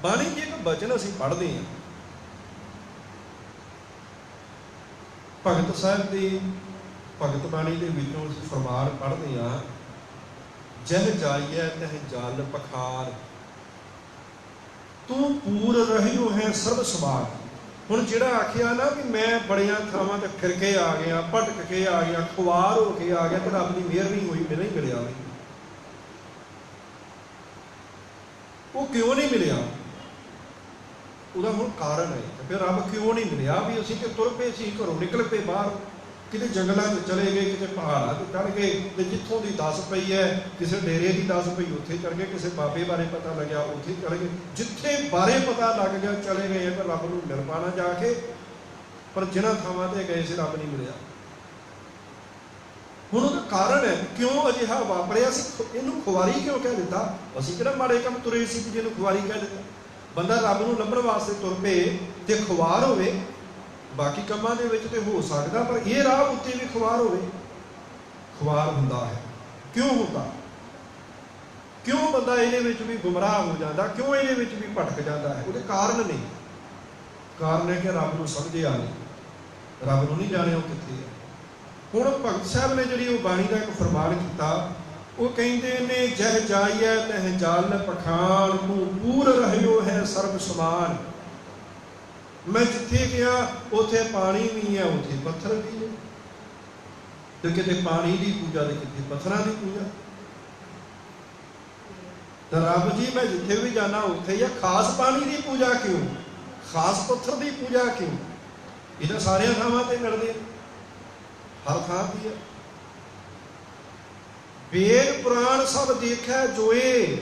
ਬਾਣੀ ਦੀ ਇੱਕ ਬਚਨ ਅਸੀਂ ਪੜ੍ਹਦੇ ਹਾਂ, ਭਗਤ ਸਾਹਿਬ ਦੀ ਭਗਤ ਬਾਣੀ ਦੇ ਵਿੱਚੋਂ ਅਸੀਂ ਫਰਮਾਨ ਪੜ੍ਹਦੇ ਹਾਂ, ਜਹ ਜਾਈਐ ਤਹ ਜਲ ਪਖਾਰ, ਤੂੰ ਪੂਰ ਰਹਿਓ ਹੈ ਸਰਬ ਸਮਾਰ। ਹੁਣ ਜਿਹੜਾ ਆਖਿਆ ਨਾ ਵੀ ਮੈਂ ਬੜੀਆਂ ਥਾਵਾਂ ਤੇ ਫਿਰ ਕੇ ਆ ਗਿਆ, ਭਟਕ ਕੇ ਆ ਗਿਆ, ਖੁਆਰ ਹੋ ਕੇ ਆ ਗਿਆ, ਤੇ ਰੱਬ ਦੀ ਮਿਹਰ ਨਹੀਂ ਹੋਈ, ਮੈਨੂੰ ਹੀ ਮਿਲਿਆ ਨਹੀਂ। ਉਹ ਕਿਉਂ ਨਹੀਂ ਮਿਲਿਆ? ਉਹਦਾ ਹੁਣ ਕਾਰਨ ਹੈ। ਫਿਰ ਰੱਬ ਕਿਉਂ ਨਹੀਂ ਮਿਲਿਆ? ਵੀ ਅਸੀਂ ਕਿ ਤੁਰ ਪਏ ਸੀ, ਘਰੋਂ ਨਿਕਲ ਪਏ ਬਾਹਰ, ਕਿਤੇ ਜੰਗਲਾਂ 'ਚ ਚਲੇ ਗਏ, ਕਿਤੇ ਪਹਾੜਾਂ 'ਤੇ ਚੜ੍ਹ ਗਏ, ਤੇ ਜਿੱਥੋਂ ਦੀ ਦੱਸ ਪਈ ਹੈ, ਕਿਸੇ ਡੇਰੇ ਦੀ ਦੱਸ ਪਈ ਉੱਥੇ ਚੜ੍ਹ ਗਏ, ਕਿਸੇ ਬਾਬੇ ਬਾਰੇ ਪਤਾ ਲੱਗਿਆ ਉੱਥੇ ਚੜ੍ਹ ਗਏ, ਜਿੱਥੇ ਬਾਰੇ ਪਤਾ ਲੱਗ ਗਿਆ ਚਲੇ ਗਏ। ਪਰ ਰੱਬ ਨੂੰ ਮਿਲ ਪਾਣਾ ਜਾ ਕੇ पर जिन्हां थावां ते गए सी रब नहीं मिलिया। हुण ਉਹਦਾ ਕਾਰਨ है क्यों अजिहा वापरिया सी, ਇਹਨੂੰ खुवारी क्यों कह दिता? ਅਸੀਂ ਕਿਹੜਾ ਮਾੜੇ ਕੰਮ ਤੁਰੇ ਸੀ ਕਿ ਜਿਹਨੂੰ खुवारी कह दिता? ਬੰਦਾ ਰੱਬ ਨੂੰ ਲੱਭਣ ਵਾਸਤੇ ਤੁਰ ਪਏ ਤੇ ਖੁਵਾਰ ਹੋਵੇ, ਬਾਕੀ ਕੰਮਾਂ ਦੇ ਵਿੱਚ ਤੇ ਹੋ ਸਕਦਾ, ਪਰ ਇਹ ਰਾਹ ਉੱਤੇ ਵੀ ਖੁਵਾਰ ਹੋਵੇ। ਖੁਵਾਰ ਹੁੰਦਾ ਹੈ, ਕਿਉਂ ਹੁੰਦਾ? ਕਿਉਂ ਬੰਦਾ ਇਹਦੇ ਵਿੱਚ ਵੀ ਗੁੰਮਰਾਹ ਹੋ ਜਾਂਦਾ, ਕਿਉਂ ਇਹਦੇ ਵਿੱਚ ਵੀ ਭਟਕ ਜਾਂਦਾ ਹੈ? ਉਹਦੇ ਕਾਰਨ ਨੇ। ਕਾਰਨ ਹੈ ਕਿ ਰੱਬ ਨੂੰ ਸਮਝਿਆ ਨਹੀਂ, ਰੱਬ ਨੂੰ ਨਹੀਂ ਜਾਣਿਆ ਉਹ ਕਿੱਥੇ ਹੈ। ਹੁਣ ਭਗਤ ਸਾਹਿਬ ਨੇ ਜਿਹੜੀ ਉਹ ਬਾਣੀ ਦਾ ਇੱਕ ਫਰਮਾਨ ਕੀਤਾ, ਉਹ ਕਹਿੰਦੇ ਨੇ ਜਹ ਜਾਈਐ ਤਹ ਜਲ ਪਖਾਨ, ਤੂੰ ਪੂਰ ਰਹਿਓ ਹੈ ਸਰਬ ਸਮਾਨ। ਮੈਂ ਜਿੱਥੇ ਗਿਆ ਉੱਥੇ ਪਾਣੀ ਵੀ ਹੈ, ਉੱਥੇ ਪੱਥਰ ਵੀ ਹੈ, ਤੇ ਕਿਤੇ ਪਾਣੀ ਦੀ ਪੂਜਾ ਤੇ ਕਿਤੇ ਪੱਥਰਾਂ ਦੀ ਪੂਜਾ। ਤਾਂ ਰੱਬ ਜੀ ਮੈਂ ਜਿੱਥੇ ਵੀ ਜਾਣਾ ਉੱਥੇ ਹੀ ਆ, ਖਾਸ ਪਾਣੀ ਦੀ ਪੂਜਾ ਕਿਉਂ, ਖਾਸ ਪੱਥਰ ਦੀ ਪੂਜਾ ਕਿਉਂ? ਇਹ ਤਾਂ ਸਾਰੀਆਂ ਥਾਵਾਂ ਤੇ ਮਿਲਦੇ ਆ, ਹਰ ਥਾਂ ਦੀ ਹੈ। ਵੇਦ ਪੁਰਾਣ ਸਭ ਦੇਖਿਆ ਜੋਏ,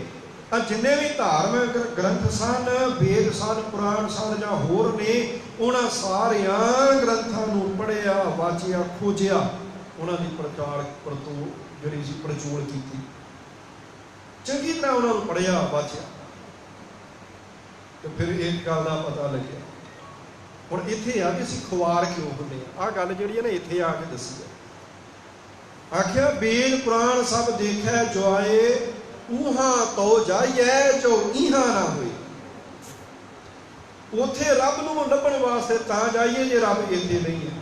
ਆ ਜਿੰਨੇ ਵੀ ਧਾਰਮਿਕ ਗ੍ਰੰਥ ਸਨ, ਵੇਦ ਸਨ, ਪੁਰਾਣ ਸਨ ਜਾਂ ਹੋਰ ਨੇ, ਉਹਨਾਂ ਸਾਰਿਆਂ ਗ੍ਰੰਥਾਂ ਨੂੰ ਪੜ੍ਹਿਆ, ਵਾਚਿਆ, ਖੋਜਿਆ, ਉਹਨਾਂ ਦੀ ਜਿਹੜੀ ਸੀ ਪੜਚੋਲ ਕੀਤੀ, ਚੰਗੀ ਤਰ੍ਹਾਂ ਉਹਨਾਂ ਨੂੰ ਪੜ੍ਹਿਆ, ਵਾਚਿਆ, ਤੇ ਫਿਰ ਇੱਕ ਗੱਲ ਦਾ ਪਤਾ ਲੱਗਿਆ। ਹੁਣ ਇੱਥੇ ਆ ਕਿ ਅਸੀਂ ਖੁਆਰ ਕਿਉਂ ਹੁੰਦੇ ਆ, ਆਹ ਗੱਲ ਜਿਹੜੀ ਹੈ ਨਾ ਇੱਥੇ ਆ ਕੇ ਦੱਸੀ ਹੈ। ਆਖਿਆ ਵੇਦ ਪੁਰਾਣ ਸਭ ਦੇਖਿਆ ਜੁਆਏ, ਊਹਾਂ ਤੋ ਜਾਈਐ ਜੋ ਈਹਾਂ ਨਾ ਹੋਏ। ਉੱਥੇ ਰੱਬ ਨੂੰ ਲੱਭਣ ਵਾਸਤੇ ਤਾਂ ਜਾਈਏ ਜੇ ਰੱਬ ਇੱਥੇ ਨਹੀਂ ਹੈ।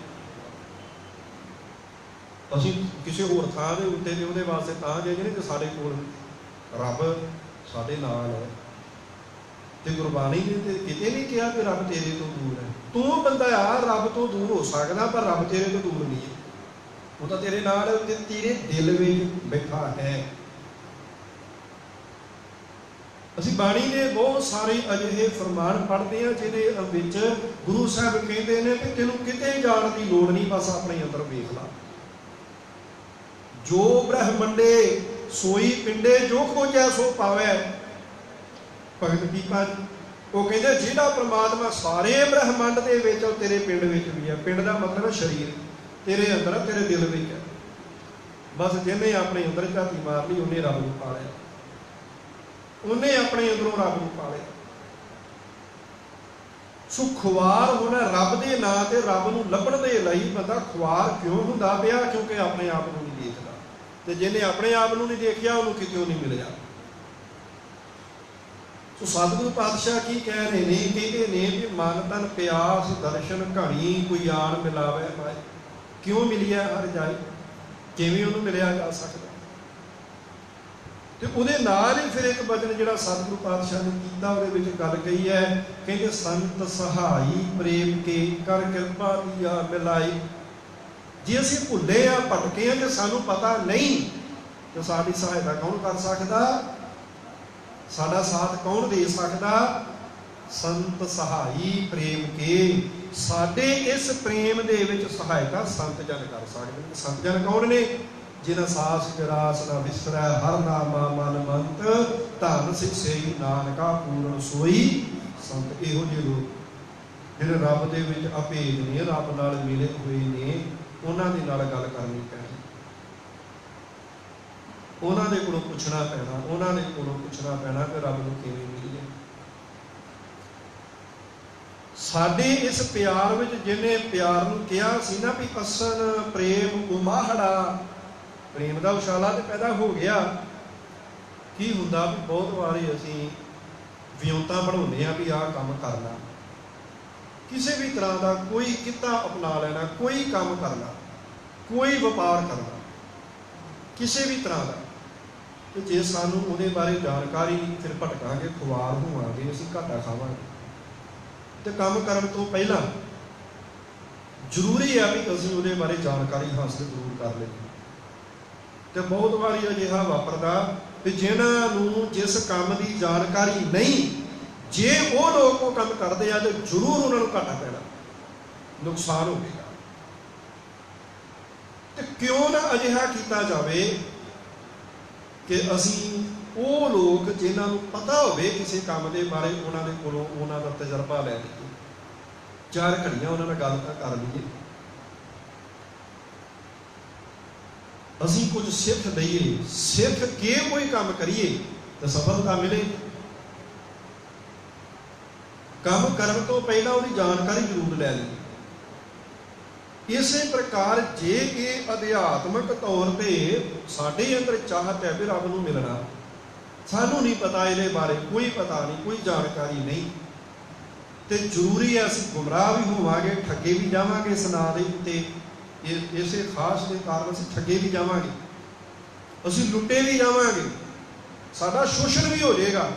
ਅਸੀਂ ਕਿਸੇ ਹੋਰ ਥਾਂ ਦੇ ਉੱਤੇ ਤੇ ਉਹਦੇ ਵਾਸਤੇ ਤਾਂ ਜਾਈਏ ਨਹੀਂ ਤੇ ਸਾਡੇ ਕੋਲ ਰੱਬ ਸਾਡੇ ਨਾਲ ਹੈ। ਤੇ ਗੁਰਬਾਣੀ ਨੇ ਤੇ ਕਿਤੇ ਨਹੀਂ ਕਿਹਾ ਕਿ ਰੱਬ ਤੇਰੇ ਤੋਂ ਦੂਰ ਹੈ। ਤੂੰ ਬੰਦਾ ਆ ਰੱਬ ਤੋਂ ਦੂਰ ਹੋ ਸਕਦਾ, ਪਰ ਰੱਬ ਤੇਰੇ ਤੋਂ ਦੂਰ ਨਹੀਂ ਹੈ, ਉਹ ਤਾਂ ਤੇਰੇ ਨਾਲ ਤੇ ਤੇਰੇ ਦਿਲ ਵਿੱਚ ਬੈਠਾ ਹੈ। ਅਸੀਂ ਬਾਣੀ ਦੇ ਬਹੁਤ ਸਾਰੇ ਅਜਿਹੇ ਫਰਮਾਨ ਪੜ੍ਹਦੇ ਹਾਂ ਜਿਹਦੇ ਵਿੱਚ ਗੁਰੂ ਸਾਹਿਬ ਕਹਿੰਦੇ ਨੇ ਕਿ ਤੈਨੂੰ ਕਿਤੇ ਜਾਣ ਦੀ ਲੋੜ ਨਹੀਂ, ਬਸ ਆਪਣੇ ਅੰਦਰ ਵੇਖ ਲਾ। ਜੋ ਬ੍ਰਹਮੰਡੇ ਸੋਈ ਪਿੰਡੇ, ਜੋ ਖੋਜਿਆ ਸੋ ਪਾਵੇ। ਭਗਤ ਪੀਪਾ ਉਹ ਕਹਿੰਦੇ ਜਿਹੜਾ ਪ੍ਰਮਾਤਮਾ ਸਾਰੇ ਬ੍ਰਹਮੰਡ ਦੇ ਵਿੱਚ ਉਹ ਤੇਰੇ ਪਿੰਡ ਵਿੱਚ ਵੀ ਹੈ। ਪਿੰਡ ਦਾ ਮਤਲਬ ਹੈ ਸਰੀਰ, ਤੇਰੇ ਅੰਦਰ, ਤੇਰੇ ਦਿਲ ਵਿੱਚ ਹੈ। ਬਸ ਜਿਹਨੇ ਆਪਣੇ ਅੰਦਰ ਝਾਤੀ ਮਾਰ ਲਈ ਉਹਨੇ ਰੱਬ ਨੂੰ ਪਾ ਲਿਆ, ਉਹਨੇ ਆਪਣੇ ਅੰਦਰੋਂ ਰੱਬ ਨੂੰ ਪਾ ਲਿਆ। ਸੋ ਖੁਆਰ ਹੋਣਾ ਰੱਬ ਦੇ ਨਾਂ ਤੇ, ਰੱਬ ਨੂੰ ਲੱਭਣ ਦੇ ਲਈ ਬੰਦਾ ਖੁਆਰ ਕਿਉਂ ਹੁੰਦਾ ਪਿਆ? ਕਿਉਂਕਿ ਆਪਣੇ ਆਪ ਨੂੰ ਨਹੀਂ ਦੇਖਦਾ, ਤੇ ਜਿਹਨੇ ਆਪਣੇ ਆਪ ਨੂੰ ਨਹੀਂ ਦੇਖਿਆ ਉਹਨੂੰ ਕਿਤੇ ਨਹੀਂ ਮਿਲਿਆ। ਸੋ ਸਤਿਗੁਰੂ ਪਾਤਸ਼ਾਹ ਕੀ ਕਹਿ ਰਹੇ ਨੇ? ਕਹਿੰਦੇ ਨੇ ਵੀ ਮਨ ਤਨ ਪਿਆਸ ਦਰਸ਼ਨ ਘਣੀ, ਕੋਈ ਆਣ ਮਿਲਾਵੇ ਮਾਏ। ਕਿਉਂ ਮਿਲਿਆ ਹਰ ਜਾਏ, ਕਿਵੇਂ ਉਹਨੂੰ ਮਿਲਿਆ ਜਾ ਸਕਦਾ? ਤੇ ਉਹਦੇ ਨਾਲ ਹੀ ਫਿਰ ਇੱਕ ਬਚਨ ਜਿਹੜਾ ਸਤਿਗੁਰੂ ਪਾਤਸ਼ਾਹ ਨੇ ਕੀਤਾ, ਉਹਦੇ ਵਿੱਚ ਗੱਲ ਕਹੀ ਹੈ, ਕਹਿੰਦੇ ਸੰਤ ਸਹਾਈ ਪ੍ਰੇਮ ਕੇ ਕਰ ਕਿਰਪਾ ਦੀਆ ਮਿਲਾਈ। ਜੇ ਅਸੀਂ ਭੁੱਲੇ ਆ, ਭਟਕੇ ਆ, ਜੇ ਸਾਨੂੰ ਪਤਾ ਨਹੀਂ, ਤੇ ਸਾਡੀ ਸਹਾਇਤਾ ਕੌਣ ਕਰ ਸਕਦਾ? ਸਾਡਾ ਸਾਥ ਕੌਣ ਦੇ ਸਕਦਾ? ਸੰਤ ਸਹਾਈ ਪ੍ਰੇਮ ਕੇ। ਸਾਡੇ ਇਸ ਪ੍ਰੇਮ ਦੇ ਵਿੱਚ ਸਹਾਇਤਾ ਸੰਤ ਜਨ ਕਰ ਸਕਦੇ ਨੇ। ਸੰਤ ਜਨ ਕੌਣ ਨੇ? ਜਿਨ੍ਹਾਂ ਸਾਸ ਵਿਰਾਸ ਨਾ ਵਿਸਰੈ, ਹਰ ਨਾਮਾ ਮਨ ਮੰਤ, ਧਨ ਸਿੱਖ ਸੇਈ ਨਾਨਕਾ ਪੂਰਨ ਸੋਈ ਸੰਤ। ਇਹੋ ਜਿਹੇ ਲੋਕ ਜਿਹੜੇ ਰੱਬ ਦੇ ਵਿੱਚ ਅਭੇਦ ਨੇ, ਰੱਬ ਨਾਲ ਮਿਲੇ ਹੋਏ ਨੇ, ਉਹਨਾਂ ਦੇ ਨਾਲ ਗੱਲ ਕਰਨੀ ਪੈਣੀ, ਉਹਨਾਂ ਦੇ ਕੋਲੋਂ ਪੁੱਛਣਾ ਪੈਣਾ, ਉਹਨਾਂ ਦੇ ਕੋਲੋਂ ਪੁੱਛਣਾ ਪੈਣਾ ਕਿ ਰੱਬ ਨੂੰ ਕਿਵੇਂ ਮਿਲੀਏ। ਸਾਡੇ ਇਸ ਪਿਆਰ ਵਿੱਚ ਜਿਹਨੇ ਪਿਆਰ ਨੂੰ ਕਿਹਾ ਸੀ ਨਾ ਵੀ ਅਸਨ ਪ੍ਰੇਮ ਉਮਾਹੜਾ, ਪ੍ਰੇਮ ਦਾ ਉਛਾਲਾ ਤੇ ਪੈਦਾ ਹੋ ਗਿਆ। ਕੀ ਹੁੰਦਾ ਵੀ ਬਹੁਤ ਵਾਰੀ ਅਸੀਂ ਵਿਉਂਤਾਂ ਬਣਾਉਂਦੇ ਹਾਂ ਵੀ ਆਹ ਕੰਮ ਕਰਨਾ, ਕਿਸੇ ਵੀ ਤਰ੍ਹਾਂ ਦਾ ਕੋਈ ਕਿੱਤਾ ਅਪਣਾ ਲੈਣਾ, ਕੋਈ ਕੰਮ ਕਰਨਾ, ਕੋਈ ਵਪਾਰ ਕਰਨਾ, ਕਿਸੇ ਵੀ ਤਰ੍ਹਾਂ ਦਾ। ਤੇ ਜੇ ਸਾਨੂੰ ਉਹਦੇ ਬਾਰੇ ਜਾਣਕਾਰੀ ਨਹੀਂ, ਫਿਰ ਭਟਕਾਂਗੇ, ਖੁਆਰ ਹੋਵਾਂਗੇ, ਅਸੀਂ ਘਾਟਾ ਖਾਵਾਂਗੇ। ਤੇ ਕੰਮ ਕਰਨ ਤੋਂ ਪਹਿਲਾਂ ਜ਼ਰੂਰੀ ਆ ਵੀ ਅਸੀਂ ਉਹਦੇ ਬਾਰੇ ਜਾਣਕਾਰੀ ਹਾਸਲ ਜ਼ਰੂਰ ਕਰ ਲਈਏ। ਤੇ ਬਹੁਤ ਵਾਰੀ ਅਜਿਹਾ ਵਾਪਰਦਾ ਵੀ ਜਿਨ੍ਹਾਂ ਨੂੰ ਜਿਸ ਕੰਮ ਦੀ ਜਾਣਕਾਰੀ ਨਹੀਂ, ਜੇ ਉਹ ਲੋਕ ਉਹ ਕੰਮ ਕਰਦੇ ਆ ਤੇ ਜ਼ਰੂਰ ਉਹਨਾਂ ਨੂੰ ਘਾਟਾ ਪੈਣਾ, ਨੁਕਸਾਨ ਹੋਵੇਗਾ। ਤੇ ਕਿਉਂ ਨਾ ਅਜਿਹਾ ਕੀਤਾ ਜਾਵੇ ਕਿ ਅਸੀਂ ਉਹ ਲੋਕ ਜਿਨ੍ਹਾਂ ਨੂੰ ਪਤਾ ਹੋਵੇ ਕਿਸੇ ਕੰਮ ਦੇ ਬਾਰੇ, ਉਹਨਾਂ ਦੇ ਕੋਲੋਂ ਉਹਨਾਂ ਦਾ ਤਜਰਬਾ ਲੈ ਲਈਏ। 4 घड़ियां उन्हां नाल गल तां कर लईए, असीं कुछ सिख दईए, सिख के कोई काम करिए तो सफलता मिले। काम करन तो पहला उहदी जानकारी जरूर लै लईए। इसे प्रकार जे कि अध्यात्मक तौर पर साडे अंदर चाहत है भी रब नूं मिलना, सानू नहीं पता इहदे बारे, कोई पता नहीं, कोई जानकारी नहीं, तो जरूरी है असीं गुमराह भी होवांगे, ठगे भी जावांगे इस नां दे उत्ते, इसे खास के कारण असीं ठगे भी जावांगे, असीं लुटे भी जावांगे, साडा शोषण भी हो जाएगा,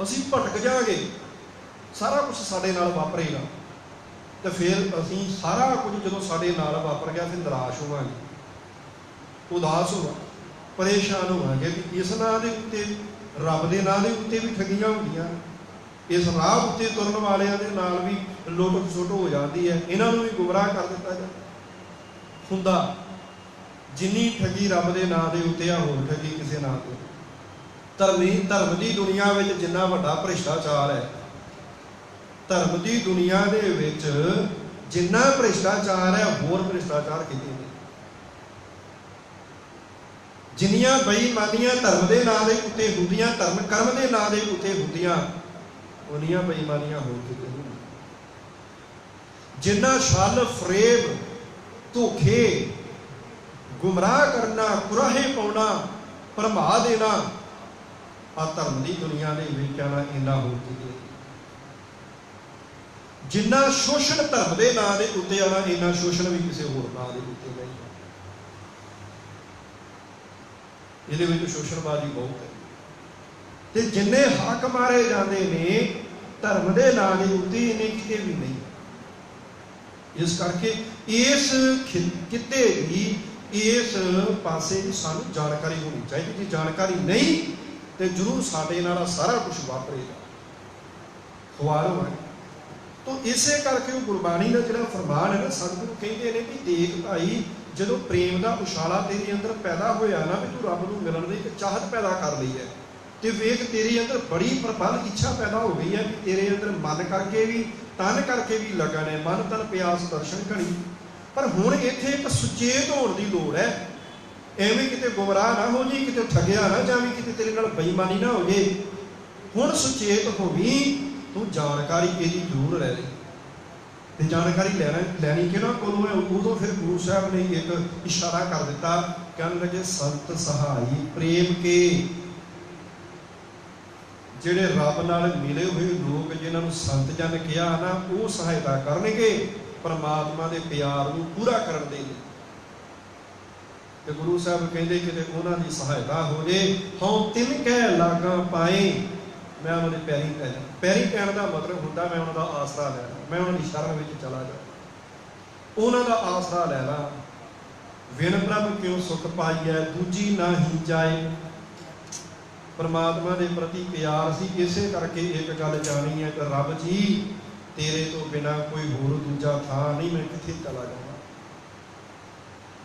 असीं भटक जाएंगे, सारा कुछ साडे नाल वापरेगा। तो फिर असीं सारा कुछ जो साडे नाल वापर गया फिर निराश होवांगे, उदास होवांगे, परेशान होवांगे कि इस नां दे उत्ते, रब दे नां दे उत्ते भी ठगियां होंदियां, इस राह उत्ते तुरन वालियां दे नाल भी लुट खसुट हो जाती है, इन्हां नूं भी गुमराह कर दिता जाए हुंदा। जिन्नी ठगी रब दे नां दे उत्ते आ, होर ठगी किसी नां ते। धर्म की दुनिया में जिन्ना वड्डा भ्रिष्टाचार है, धर्म की दुनिया दे विच जिन्ना भ्रिष्टाचार है, होर भ्रिष्टाचार किते नहीं। जिन्नियां बेईमानियां धर्म के नां दे उत्ते हुंदियां, धर्म कर्म के नां दे उत्ते हुंदियां, उन्नियां बेईमानियां होर किते नहीं। जिन्ना छल फरेब धोखे गुमराह करना, कुराहे पाउणा, भरमा देना, आ धर्म की दुनिया ने वेख्या इन्ना हो चुके। जिन्ना शोषण धर्म के नां दे उत्ते आना, इन्ना शोषण भी किसी होर नां दे उत्ते नहीं। इहदे विच शोषणबाजी बहुत है, ते जिन्ने हक मारे जाते ने धर्म के नां दे उत्ते, इन्ने किते भी नहीं। इस करके इस किते भी इस पासे सानू जानकारी होनी चाहिए। जी जानकारी नहीं तो जरूर साडे नाल सारा कुछ वापरेगा, खुआर होवांगे। तो इसे करके वो गुरबाणी का जिहड़ा फरमान है ना, सतगुरु कहते हैं कि देख भाई, जो प्रेम का उछाला तेरे अंदर पैदा होया ना, भी तू रब नूं मिलण दी एक चाहत पैदा कर ली है, तो वेख तेरे अंदर बड़ी प्रबल इच्छा पैदा हो गई है कि तेरे अंदर मन करके भी तन करके भी लगन है, मन तन प्यास दर्शन घड़ी। पर हुण इत्थे एक सुचेत होने की लोड़ है, एवें किते गुमराह ना हो जी, किते ठगिया ना जावी, किते तेरे नाल बेईमानी ना हो जाए। हुण सुचेत होवी, तू जानकारी इहदी जरूर ले ले। ते जानकारी लैनी किहਨਾਂ कोलों है? उदों फिर गुरु साहब ने एक इशारा कर दिता, कहने लगे संत सहाई प्रेम के। जिहड़े रब नाल मिले हुए लोग, जिन्हां नूं संत जन कहा ना, वो सहायता करनगे परमात्मा के प्यार नूं पूरा करन दे लई। ते गुरु साहब कहते कि उन्हां दी सहायता हो जाए, हों तिन कह लागा पाए, मैं उन्होंने पैरी पै जा। पैरी पैण का मतलब होंदा मैं उन्हों का आसरा लैना, मैं उन्होंने शरण में चला जा, उन्हों का आसरा लै ला। विन प्रभ क्यों सुख पाई है, दूजी ना ही जाए। परमात्मा के प्रति प्यार सी, इसे करके एक गल जानी है कि रब जी तेरे तो बिना कोई होर दूजा था नहीं, मैं कित्थे चला जाऊँ।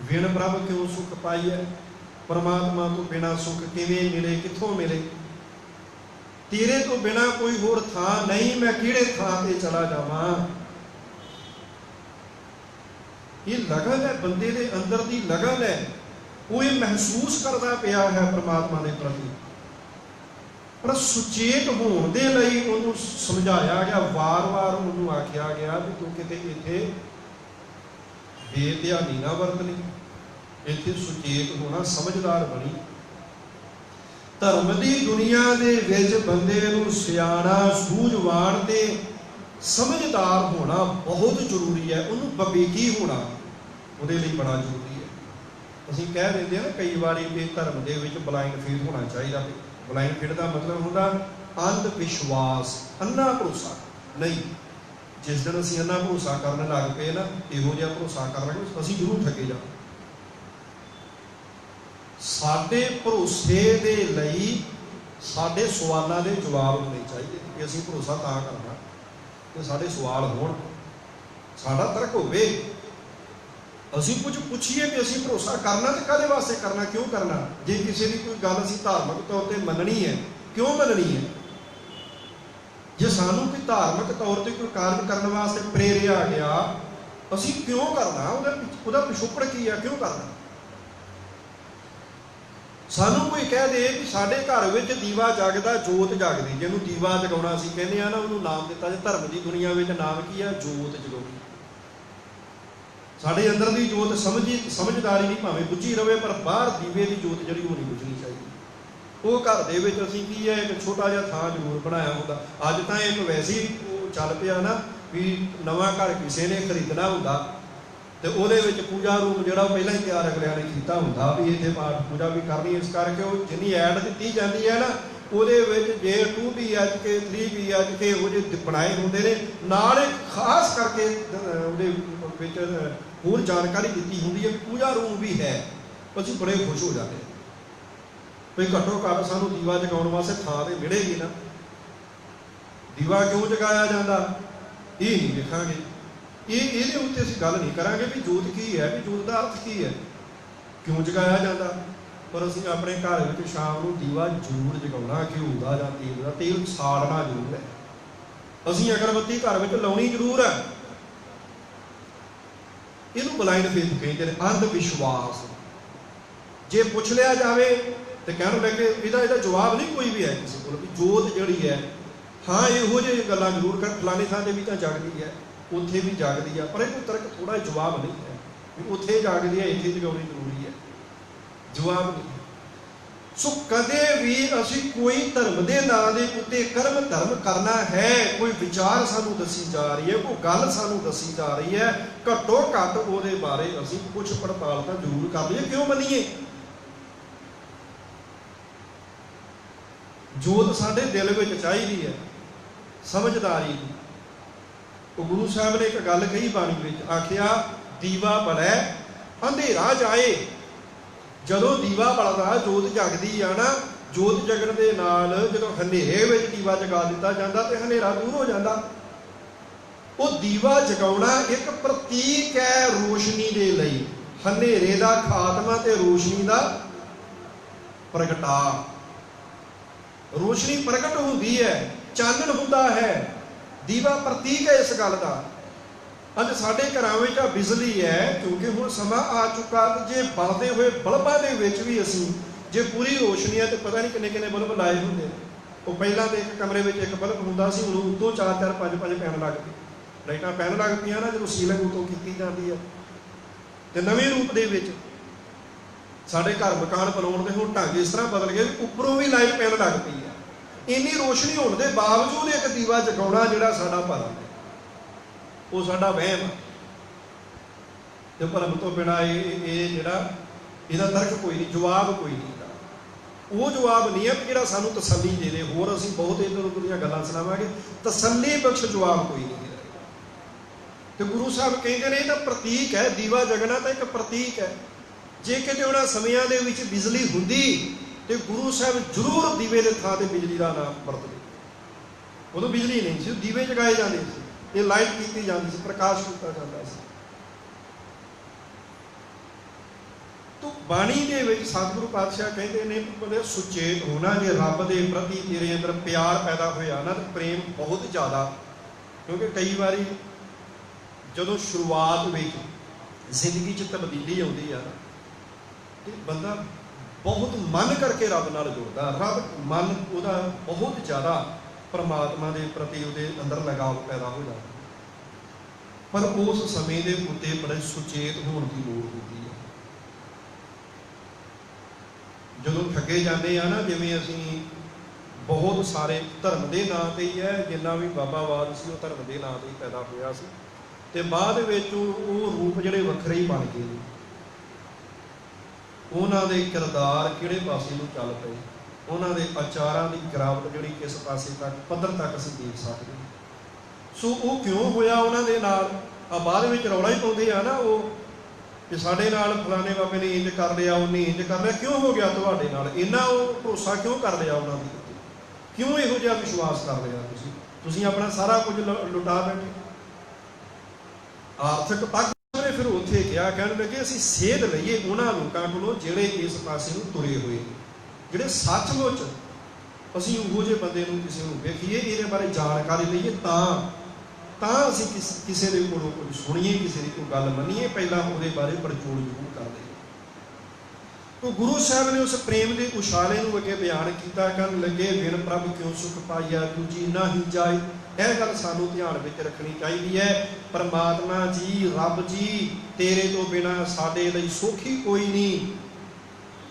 विन प्रभ क्यों सुख पाई है, परमात्मा तो बिना सुख किवें मिले, कित्थों मिले। तेरे तो बिना कोई होर था नहीं, मैं किहड़े थां ते चला जावां। ये लगन है बंदे दे अंदर दी लगन है, वो ये महसूस करता पिया है परमात्मा के प्रति। पर सुचेत होने दे लई उन्होंने समझाया गया, वार वार उन्होंने आख्या गया भी तू किते इत्थे बेध्यानी ना वरतनी, इत्थे सुचेत होना, समझदार बनी। धर्म की दुनिया दे विच बंदे नूं सियाणा, सूझवान ते समझदार होना बहुत जरूरी है। उन्होंने बवेकी होना उहदे लई बड़ा जरूरी है। असीं कह देंदे ना कई बारी कि धर्म दे विच ब्लाइंड फेथ होना चाहिए। ब्लाइंड फेथ का मतलब होंदा अंध विश्वास, अन्ना भरोसा नहीं। जिस दिन असीं अन्ना भरोसा करन लग पे ना, इहो जिहा भरोसा कर लांगे असीं जरूर ठगे जावांगे। साडे भरोसे दे लई साडे सवालों के जवाब होने चाहिए कि असीं भरोसा तां करना कि साडे सवाल होण, साडा तर्क होवे, असीं कुछ पुछीए कि असीं भरोसा करना तो काहदे वास्ते करना, क्यों करना। जे किसी की कोई गल असीं धार्मिक तौर पर मननी है, क्यों मननी है। जे सानू कोई धार्मिक तौर पर कोई कार्य करने वास्ते प्रेरिया गया, असी क्यों करना, उहदा पिछोकड़ की है, क्यों करना। सानू कोई कह दे कि साडे घर विच दीवा जगदा, जोत जगदी, जिहनूं दीवा जगाउणा असीं कहने आ ना, उहनूं नाम दिता जे धर्म की दुनिया विच नाम की है, जोत जगाउणी। साडे अंदर दी जोत समझदारी नहीं भावें बुझी रहे, पर बाहर दीवे की जोत जिहड़ी होनी बुझनी चाहिए। वो घर दे विच असीं की है, एक छोटा जिहा थां जरूर बनाया हुंदा। अज तां एक वैसे ही चल पिया ना भी नवां घर किसी ने खरीदना हुंदा ते उहदे विच पूजा रूम जिहड़ा पहलां ही तैयार अगलियां ने कीता हुंदा भी इत्थे पाठ पूजा भी करनी। इस करके वो जिन्नी ऐड दित्ती जाती है ना, उहदे विच जे 2BHK 3BHK इहो ਜਿਹੇ बनाए हुंदे ने, नाल एक खास करके उहदे विच होर जानकारी दी होंगी है कि पूजा रूम भी है। असीं बड़े खुश हो जाते हैं भाई घट्टो घट्ट सानूं दीवा जगाउण वास्ते थां ते मिलेगी ना। दीवा क्यों जगाया जाता ये नहीं लिखांगे, ये उत्ते असीं गल नहीं करांगे भी जोत की है, भी जोत का अर्थ की है, क्यों जगाया जाता। पर असीं अपने घर में शाम को दीवा जरूर जगाउणा, घिओ का जां तेल का, तेल साड़ना जरूर है। असीं अगरबत्ती घर में लाउणी जरूर है। इनू ब्लाइंड फेथ कहते हैं, अंध विश्वास। जे पुछ लिया जाए तो कहने लगे इसका जवाब नहीं कोई भी है किसी को भी जोत जड़ी है। हाँ इहो ਜਿਹੇ गल्लां जरूर कर फलाने थां ते भी तो जागदी है, उत्थे भी जागदी है, पर एक तरक थोड़ा जवाब नहीं है भी उत्थे जागदी है इत्थे जगाउणी जरूरी है, जवाब नहीं है। सो कदे भी असी कोई धर्म के नां दे उत्ते कर्म धर्म करना है, कोई विचार सानू दसी जा रही है, कोई गल सानू दसी जा रही है, घट्टो घट्ट उहदे बारे असी कुछ पड़ताल तो जरूर कर लईए। क्यों मनीए? जोत साडे दिल विच चाहीदी है, समझदारी दी। तो गुरु साहब ने एक गल कही बाणी विच, आखिया दीवा बलै अंधेरा जाए। जदों दीवा बलदा जोत जगदी आ ना, जोत जगण दे नाल जदों हनेरे विच दीवा जगा दिता जांदा ते हनेरा दूर हो जांदा। वो दीवा जगाउणा एक प्रतीक है रोशनी दे लई, हनेरे दा खात्मा ते रोशनी दा प्रगटा। रोशनी प्रगट होंदी है, चानण हुंदा है, दीवा प्रतीक है इस गल का। अज साडे घरां विच बिजली है क्योंकि हुण समा आ चुका, जे बलदे हुए बल्बां दे विच भी असीं जे पूरी रोशनी है तो पता नहीं किन्ने किन्ने बल्ब लाए हुंदे। वो पहलां तो एक कमरे में एक बल्ब हुंदा सी, हुण उत्तों 4-4 5-5 पैण लग पए, लाइटां पैण लग पईआं ना जदों सीलिंग उत्तों कीती जांदी है। ते नवें रूप दे विच साडे घर मकान बनाउण दे हुण ढंग इस तरह बदल गए, उपरों भी लाइट पैण लग पई है। इन्नी रोशनी होने के बावजूद एक दीवा जगाउणा जिहड़ा साडा भरम है, वो साडा वहम है। ते भरम तो बिना ये जिहड़ा इहदा तर्क कोई नहीं, जवाब कोई नहीं। वो जवाब नहीं है जिहड़ा सानू तसल्ली दे दे। होर असीं बहुत इधर उधर दीआं गल्लां सुणावांगे, तसल्ली बख्श जवाब कोई नहीं दे। तो गुरु साहब कहते हैं ये प्रतीक है, दीवा जगना तो एक प्रतीक है। जे किते उहनां समयां दे विच बिजली हुंदी तो गुरु साहब जरूर दीवे के थां ते बिजली का नाम वरतदे। उदों बिजली नहीं सी, दीवे जगाए जाते थे, ये लाइट की जाती सी, प्रकाश किया जाता सी। तो बाणी दे विच सतगुरु पातशाह कहते हैं कि सुचेत होना, जे रब के प्रति तेरे अंदर प्यार पैदा होया ना तो प्रेम बहुत ज़्यादा। क्योंकि कई बारी जदों शुरुआत में जिंदगी च तब्दीली आती है ना, तो बंदा बहुत मन करके रब नाल जुड़दा, रब मन उहदा बहुत ज़्यादा परमात्मा के प्रति उहदे अंदर लगाव पैदा हो जाता। पर उस समय के उत्ते बड़े सुचेत होने की लोड़ होती है। जदों ठगे जाते हैं ना, जिवें असीं बहुत सारे धर्म के नां ते ही है, जिन्ना भी बाबावाद सी वो धर्म के नां ते ही पैदा होया सी, ते बाद विच वो रूप जिहड़े वखरे ही बन गए। उन्हां दे किरदार किहड़े पासे नूं चल पए, उन्हां दे आचारां दी गिरावट जिहड़ी किस पासे तक पੱਧਰ तक असीं देख सकते हैं। सो वो क्यों होया उन्हां दे नाल? बाद विच रौला ही पाउंदे आ ना वो कि साडे नाल फलाने बाबे ने इंज कर लिया, उन्हें इंज कर लिया। क्यों हो गया तुहाडे नाल? इन्ना वो भरोसा क्यों कर लिया उन्हां दे उत्ते? क्यों इहो जिहा विश्वास कर लिया तुसीं अपना सारा कुछ लुटा बैठे? आर्थिक पक्ष ने फिर उत्थे क्या कहने लगे, असीं सेध लईए उन्हां लोकां कोलों जिहड़े इस पासे नूं तुरे होए, जिहड़े सचमुच ਅਸੀਂ ਉਹੋ ਜਿਹੇ ਬੰਦੇ ਨੂੰ ਕਿਸੇ ਨੂੰ ਵੇਖੀਏ, ਇਹਦੇ ਬਾਰੇ ਜਾਣਕਾਰੀ ਲਈਏ, ਤਾਂ ਅਸੀਂ ਕਿਸੇ ਦੇ ਕੋਲੋਂ ਕੁਝ ਸੁਣੀਏ, ਕਿਸੇ ਦੀ ਕੋਈ ਗੱਲ ਮੰਨੀਏ, ਪਹਿਲਾਂ ਉਹਦੇ ਬਾਰੇ ਪੜਚੋਲ ਜ਼ਰੂਰ ਕਰ ਲਈਏ। तो गुरु साहब ने उस प्रेम के उछाले को अगे बयान किया, कहन लगे बिन प्रभ क्यों सुख पाइया दूजी ना ही जाए। यह गल सानू ध्यान में रखनी चाहिए है। परमात्मा जी, रब जी, तेरे तो बिना साडे लई सुख ही कोई नहीं।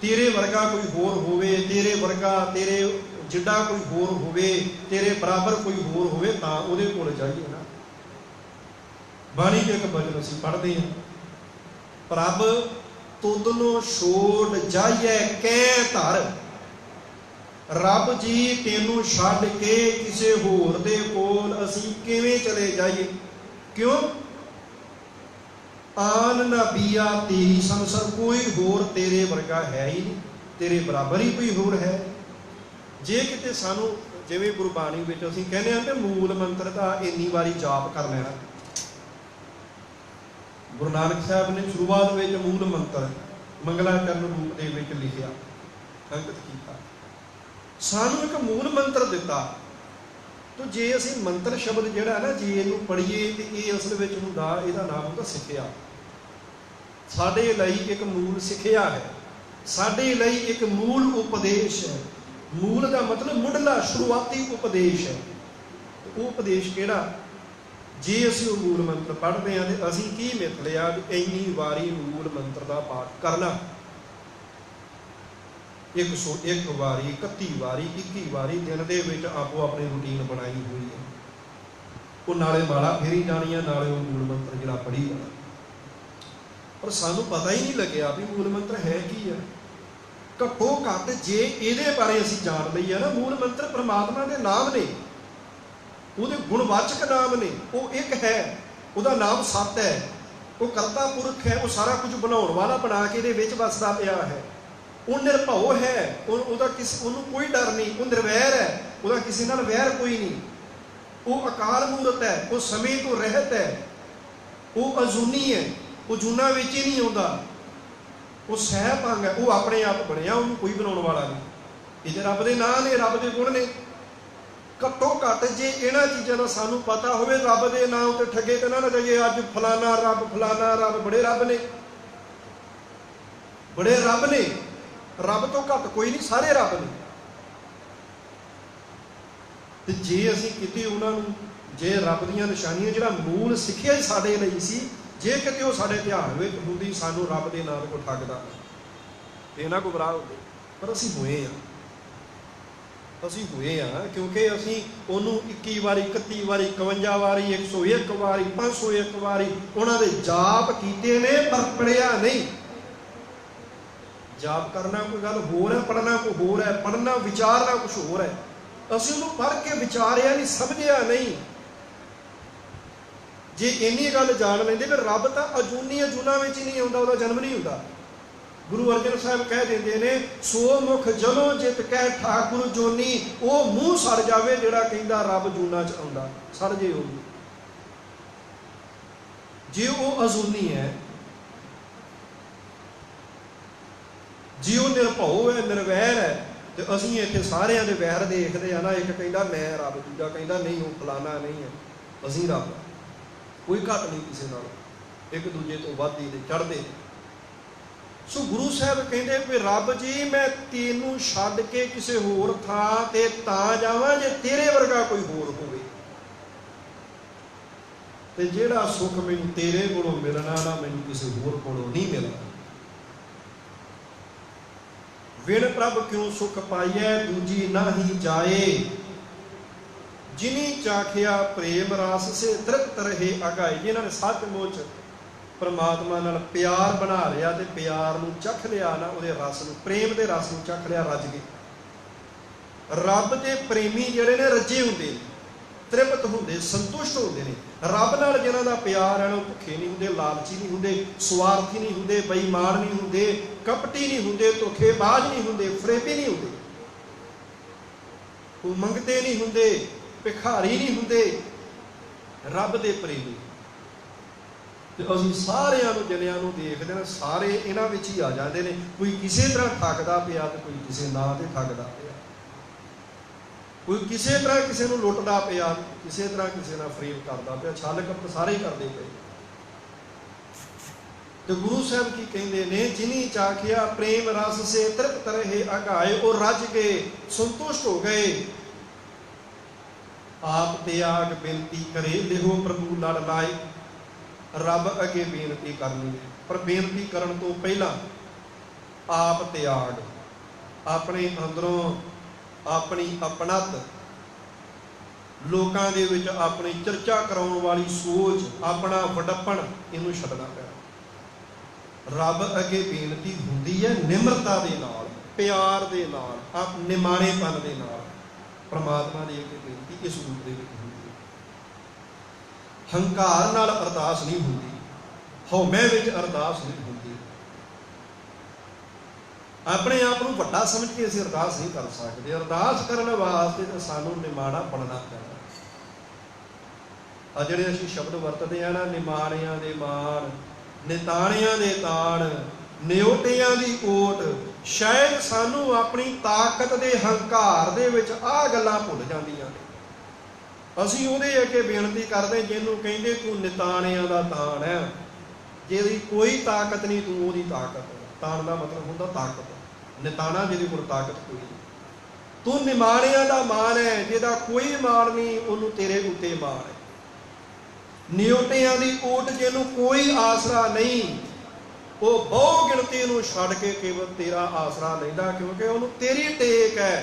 तेरे वर्गा कोई होर होवे, तेरे वर्गा तेरे जिड्डा कोई होर होवे, तेरे बराबर कोई होर होवे तां उहदे कोल जाइए ना। बाणी के एक वचन असीं पढ़दे हां, प्रभ तुदनो छोड़ जाइए कै धर। रब जी तेनू छड्ड के किसे होर दे कोल असीं किवें चले जाइए। क्यों? आन ना बिया तेरी संसर, कोई होर तेरे वर्गा है ही नहीं, तेरे बराबर ही कोई होर है। जे किते सानू जिवें गुरबाणी विच असीं कहने हां कि मूल मंत्र दा इन्नी वारी जाप कर लेना। गुरु नानक साहब ने शुरुआत में मूल मंत्र मंगलाचरण रूप दे विच लिखिया, अंकित किया, सानू एक मूल मंत्र दिता। तो जे असीं मंत्र शब्द जिहड़ा ना जे इहनूं पढ़ीए ते इह असल विच हुंदा, इहदा नाम हुंदा सिੱਖਿਆ। साडे लई एक मूल सिੱਖਿਆ है, साडे लई एक मूल उपदेश है। मूल का मतलब मुढ़ला शुरुआती उपदेश है। वो उपदेश किहड़ा? जे असीं वो मूल मंत्र पढ़ते हैं तो असीं की मिथ लिया भी इन्नी वारी मूल मंत्र का पाठ करना। 101 वारी, 31 वारी, 21 वारी दिन दे विच आपो अपनी रूटीन बनाई हुई है। वो नाले माला फेरी जानी है, नाले वो मूल मंत्र जिहड़ा पढ़ी जाना। पर सानू पता ही नहीं लग्या भी मूल मंत्र है की है। घट्टो घट जे इहदे बारे असीं जान लईए ना, मूल मंत्र परमात्मा के नाम ने, ਉਹਦੇ गुणवाचक नाम ने। वो एक है, ਉਹਦਾ नाम सत है, वो करता पुरख है, वो सारा कुछ बनाने वाला बना के ਇਹਦੇ ਵਿੱਚ ਵਸਦਾ ਪਿਆ है। वो निरभव है, ਉਹਦਾ ਉਹਨੂੰ कोई डर नहीं, वो निर्वैर है, ਉਹਦਾ ਕਿਸੇ ਨਾਲ वैर कोई नहीं। वो अकाल मूरत है, वो समय तो रहत है, वो अजूनी है, वो जूना ਵਿੱਚ ही नहीं आਉਂਦਾ, वो ਸਹਿਭੰਗ है, वो अपने आप ਬਣਿਆ, ਉਹਨੂੰ कोई बनाने वाला नहीं। ਇਹ ਤੇ ਰੱਬ ਦੇ ਨਾਂ ਨੇ, ਰੱਬ ਦੇ ਗੁਣ ਨੇ। घट्टो घट जे इन्हां चीज़ों का सानू पता होवे, रब के नाम उत्ते ठगे तो ना जाइए अज फलाना रब बड़े रब ने, बड़े रब ने, रब तो घट कोई नहीं, सारे रब ने। ते जे असीं किते उन्हां नूं, जे रब दीयां निशानियां जिहड़ा मूल सिੱਖਿਆ ही साडे लई सी, जे किते वो साडे ध्यान विच हुंदी, सानू रब दे नाम को ठगदा ते ना गुमराह होंदे। पर असीं होए आ, ਅਸੀਂ ਹੋਏ ਆ, क्योंकि ਅਸੀਂ ਉਹਨੂੰ 21 ਵਾਰੀ, 31 ਵਾਰੀ, 51 ਵਾਰੀ, 101 ਵਾਰੀ, 501 ਵਾਰੀ ਉਹਨਾਂ ਦੇ ਜਾਪ ਕੀਤੇ ਨੇ, ਪਰ ਪੜਿਆ ਨਹੀਂ। ਜਾਪ ਕਰਨਾ ਕੋਈ ਗੱਲ ਹੋਰ ਹੈ, ਪੜਨਾ ਕੋਈ ਹੋਰ ਹੈ, ਪੜਨਾ ਵਿਚਾਰਨਾ ਕੁਝ ਹੋਰ ਹੈ। ਅਸੀਂ ਉਹਨੂੰ ਪੜ੍ਹ ਕੇ ਵਿਚਾਰਿਆ ਨਹੀਂ, ਸਮਝਿਆ ਨਹੀਂ। ਜੇ ਇੰਨੀ ਗੱਲ ਜਾਣ ਲੈਂਦੇ ਵੀ ਰੱਬ ਤਾਂ ਅਜੂਨੀ ਅਜੂਨਾ ਵਿੱਚ ਹੀ ਨਹੀਂ ਆਉਂਦਾ, ਉਹਦਾ ਜਨਮ ਨਹੀਂ ਹੁੰਦਾ। गुरु अर्जन साहब कह देंगे ने, सो मुख जलो जित कह ठाकुर जोनी, वो मूँह सड़ जाए जिहड़ा कहंदा रब जूना च आउंदा, सड़ जे हो। जे वो अजूनी है, जे वो निरभव है, निर्वैर है, तो असीं इत्थे सारिਆਂ ਦੇ वैर देखते हैं ना। एक कहंदा मैं रब, दूजा कहंदा नहीं वो फलाना नहीं है, असीं रब, कोई घट नहीं किसी नाल, एक दूजे तो वध ही चढ़ते। सो गुरु साहब कहते भी रब जी मैं तेनू छड्ड के किसी होर थां ते तां जावां जे तेरे वर्गा कोई होर होवे, ते जिहड़ा सुख मैनूं तेरे कोलों मिलना ना, मैनूं किसी होर कोलों नहीं मिलना। विण प्रभ क्यों सुख पाइए दूजी ना ही जाए, जिनी चाखिया प्रेम रस से तृप्त रहे अगाए। जिन्हां ने सचमुच परमात्मा नाल प्यार बना लिया ते प्यार नूं चख लिया ना, उहदे रस नूं, प्रेम दे रस नूं चख लिया, रज गए। रब दे प्रेमी जिहड़े ने रजे हुंदे, तृप्त हुंदे, संतुष्ट हुंदे ने। रब नाल जिन्हां दा प्यार है ना, भुखे नहीं हुंदे, लालची नहीं हुंदे, स्वार्थी नहीं हुंदे, बेईमान नहीं हुंदे, कपटी नहीं हुंदे, धोखेबाज नहीं हुंदे, फरेबी नहीं हुंदे, वो मंगते नहीं हुंदे, भिखारी नहीं हुंदे। रब दे प्रेमी तो असीं सारिਆਂ ਨੂੰ जनिਆਂ ਨੂੰ देखते हैं, सारे इन्हां विच ही आ जाते हैं। कोई किसी तरह ठगदा पिया तो कोई किसी नां ते ठगदा पिया। कोई किसी तरह किसी को लुटता पिया, किसी तरह किसी नाल फरेब करता पिया, छल कपट सारे ही करते पे। तो गुरु साहब की कहते ने, जिनी चाखिया प्रेम रस से तृप्त रहे अगाए, और रज के संतुष्ट हो गए। आप त्याग बेनती करे लिहो प्रभु लड़ लाए। रब अगे बेनती करनी है, पर बेनती करन तो पहला आप त्याग, अपने अंदरों अपनी अपनत, लोकां दे विच अपनी चर्चा कराउण वाली सोच, अपना वडप्पण, इनू छड्डना पैना। रब अगे बेनती हुंदी है निमरता दे नाल, प्यार दे नाल, आप निमाणेपन दे नाल। परमात्मा दे अगे बेनती इस रूप दे विच हुंदी है। हंकार नाल अरदास नहीं हुंदी, हौमे विच अरदास नहीं हुंदी। अपने आप को वड्डा समझ के असीं अरदास नहीं कर सकते। अरदास करने वास्ते तो सानू निमाणा बनना पैना। आ जिहड़े असीं शब्द वरतदे आ ना, निमाणियां दे माण, निताणियां दे ताण, निओटियां दी ओट, शायद सानू अपनी ताकत दे हंकार दे विच आ गल्लां भुल जांदियां ने। असीं उहदे अगे बेनती करदे जिहनूं कहिंदे तूं निताणियां दा ताण है, जिहदी कोई ताकत नहीं, तूं उहदी ताकत। ताण दा मतलब हुंदा ताकत, निताणा जिहदी कोल ताकत कोई नहीं। तू निमाणियां दा मान है, जिहदा कोई मान नहीं, उहनूं तेरे उत्ते मान है। निओटियां दी ओट, जिहनूं कोई आसरा नहीं, वो बहु गिणती नूं छड्ड के केवल तेरा आसरा लैंदा, क्योंकि उहनूं तेरी टेक है।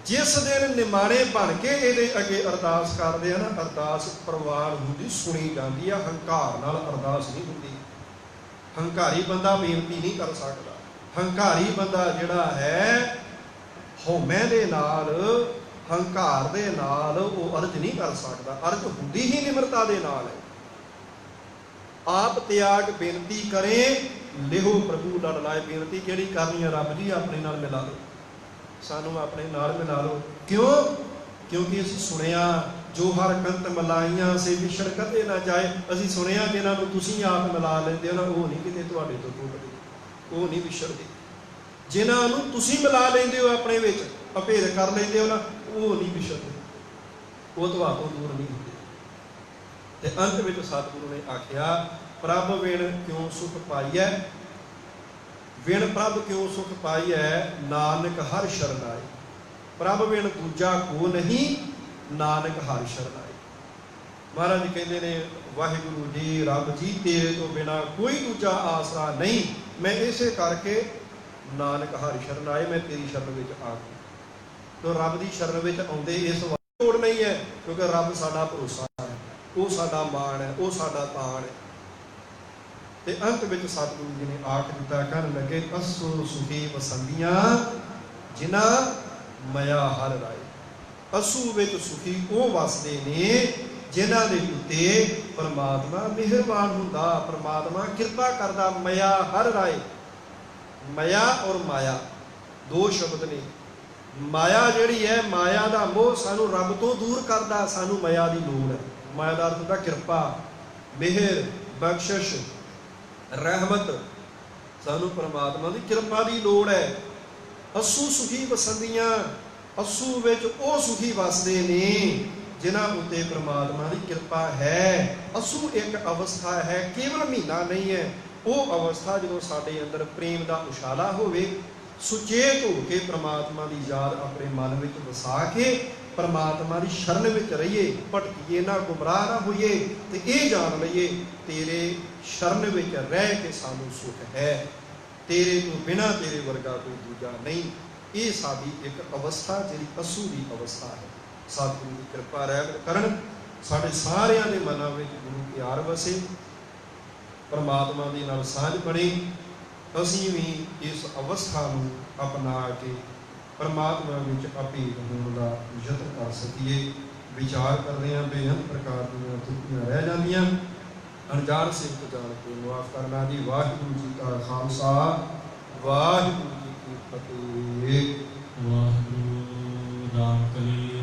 जिस दिन निमाणे बन के इहदे अगे अरदास करदे आ ना, अरदास प्रवान हुंदी, सुनी जांदी है। हंकार नाल अरदास नहीं हुंदी। हंकारी बंदा बेनती नहीं कर सकता। हंकारी बंदा जिहड़ा है हौमे दे नाल, हंकार दे नाल वो अर्ज नहीं कर सकता। अर्ज हुंदी ही निमरता दे नाल है। आप त्याग बेनती करें लिहो प्रभु लड़ लाए। बेनती किहड़ी करनी है? रब जी अपने नाल मिला लो, सानू अपने नाल मिला लो। क्यों? क्योंकि असीं सुनिया जो हर कंत मलाइयां से विछड़ कदे ना जाए। असीं सुनिया जिन्हां नूं तुसीं आप मिला लैंदे हो ना, वो नहीं किते तुहाडे तों टुटदे, वो नहीं विछड़दे। जिन्हां नूं तुसीं मिला लैंदे हो अपने विच, अभेद कर लैंदे हो ना, वो नहीं विछड़दे, वो तुहाडों दूर नहीं हुंदे। ते अंत विच सतगुरु ने आखिया, प्रभ विण क्यों सुख पाईऐ, विण प्रभ क्यों सुख पाईऐ, नानक हर शरण आए। प्रभ विण दूजा को नहीं, नानक हर शरण आए। महाराज जी कहते ने, वाहिगुरु जी रब जी तेरे तो बिना कोई दूजा आसरा नहीं, मैं इसे करके नानक हर शरण आए, मैं तेरी शरण विच आ गया। तो रब की शरण विच आउंदे इस लोड़ नहीं है, क्योंकि रब साडा भरोसा है, वो साडा मान है, वो साडा ताण है। ते अंत विच सतगुरु जी ने आख दिता, कहन लगे, असो सुखी वसंदियां जिन्ना मया हर राए। असू विच सुखी वो वसदे ने जिन्हां दे उत्ते परमात्मा मेहरबान हुंदा, परमात्मा किरपा करदा। मया हर राए, मया और माया दो शब्द ने। माया जिहड़ी है, माया दा मोह सानू रब तो दूर करदा, सानू माया दी लोड़ है। माया दा अर्थ हुंदा किरपा, मेहर, बख्शिश, रहमत। सानू परमात्मा दी किरपा दी लोड़ है। असू सुखी वसंदियां, असू विच ओ सुखी वसदे ने जिन्हां उत्ते परमात्मा दी किरपा है। असू एक अवस्था है, केवल महीना नहीं है। वो अवस्था जो साडे अंदर प्रेम का उछाला होवे, सुचेत हो के परमात्मा की याद अपने मन में वसा के परमात्मा की शरण में रहिए, भटकीए ना, गुमराह ना होइए। तो ये जान लीए, तेरे शरण में रह के सानू सुख है, तेरे तो बिना तेरे वर्गा कोई दूजा नहीं। ये साडी एक अवस्था जिहड़ी असू की अवस्था है। सतगुरु की कृपा रहमत करन, साडे सारियां दे मनां विच गुरु प्यार वसे, परमात्मा दी नाल साझ बने। असीं भी इस अवस्था नूं अपना के परमात्मा विच अभेद होण दा यतन कर सकीए। विचार करदे हां बेअंत प्रकार दीआं त्रुटियां रह जांदियां, अनजान सिफत जान के मुआफ करना जी। वाहिगुरू जी का खालसा, वाहिगुरू जी की फतेह। वाहिगुरू राम कली।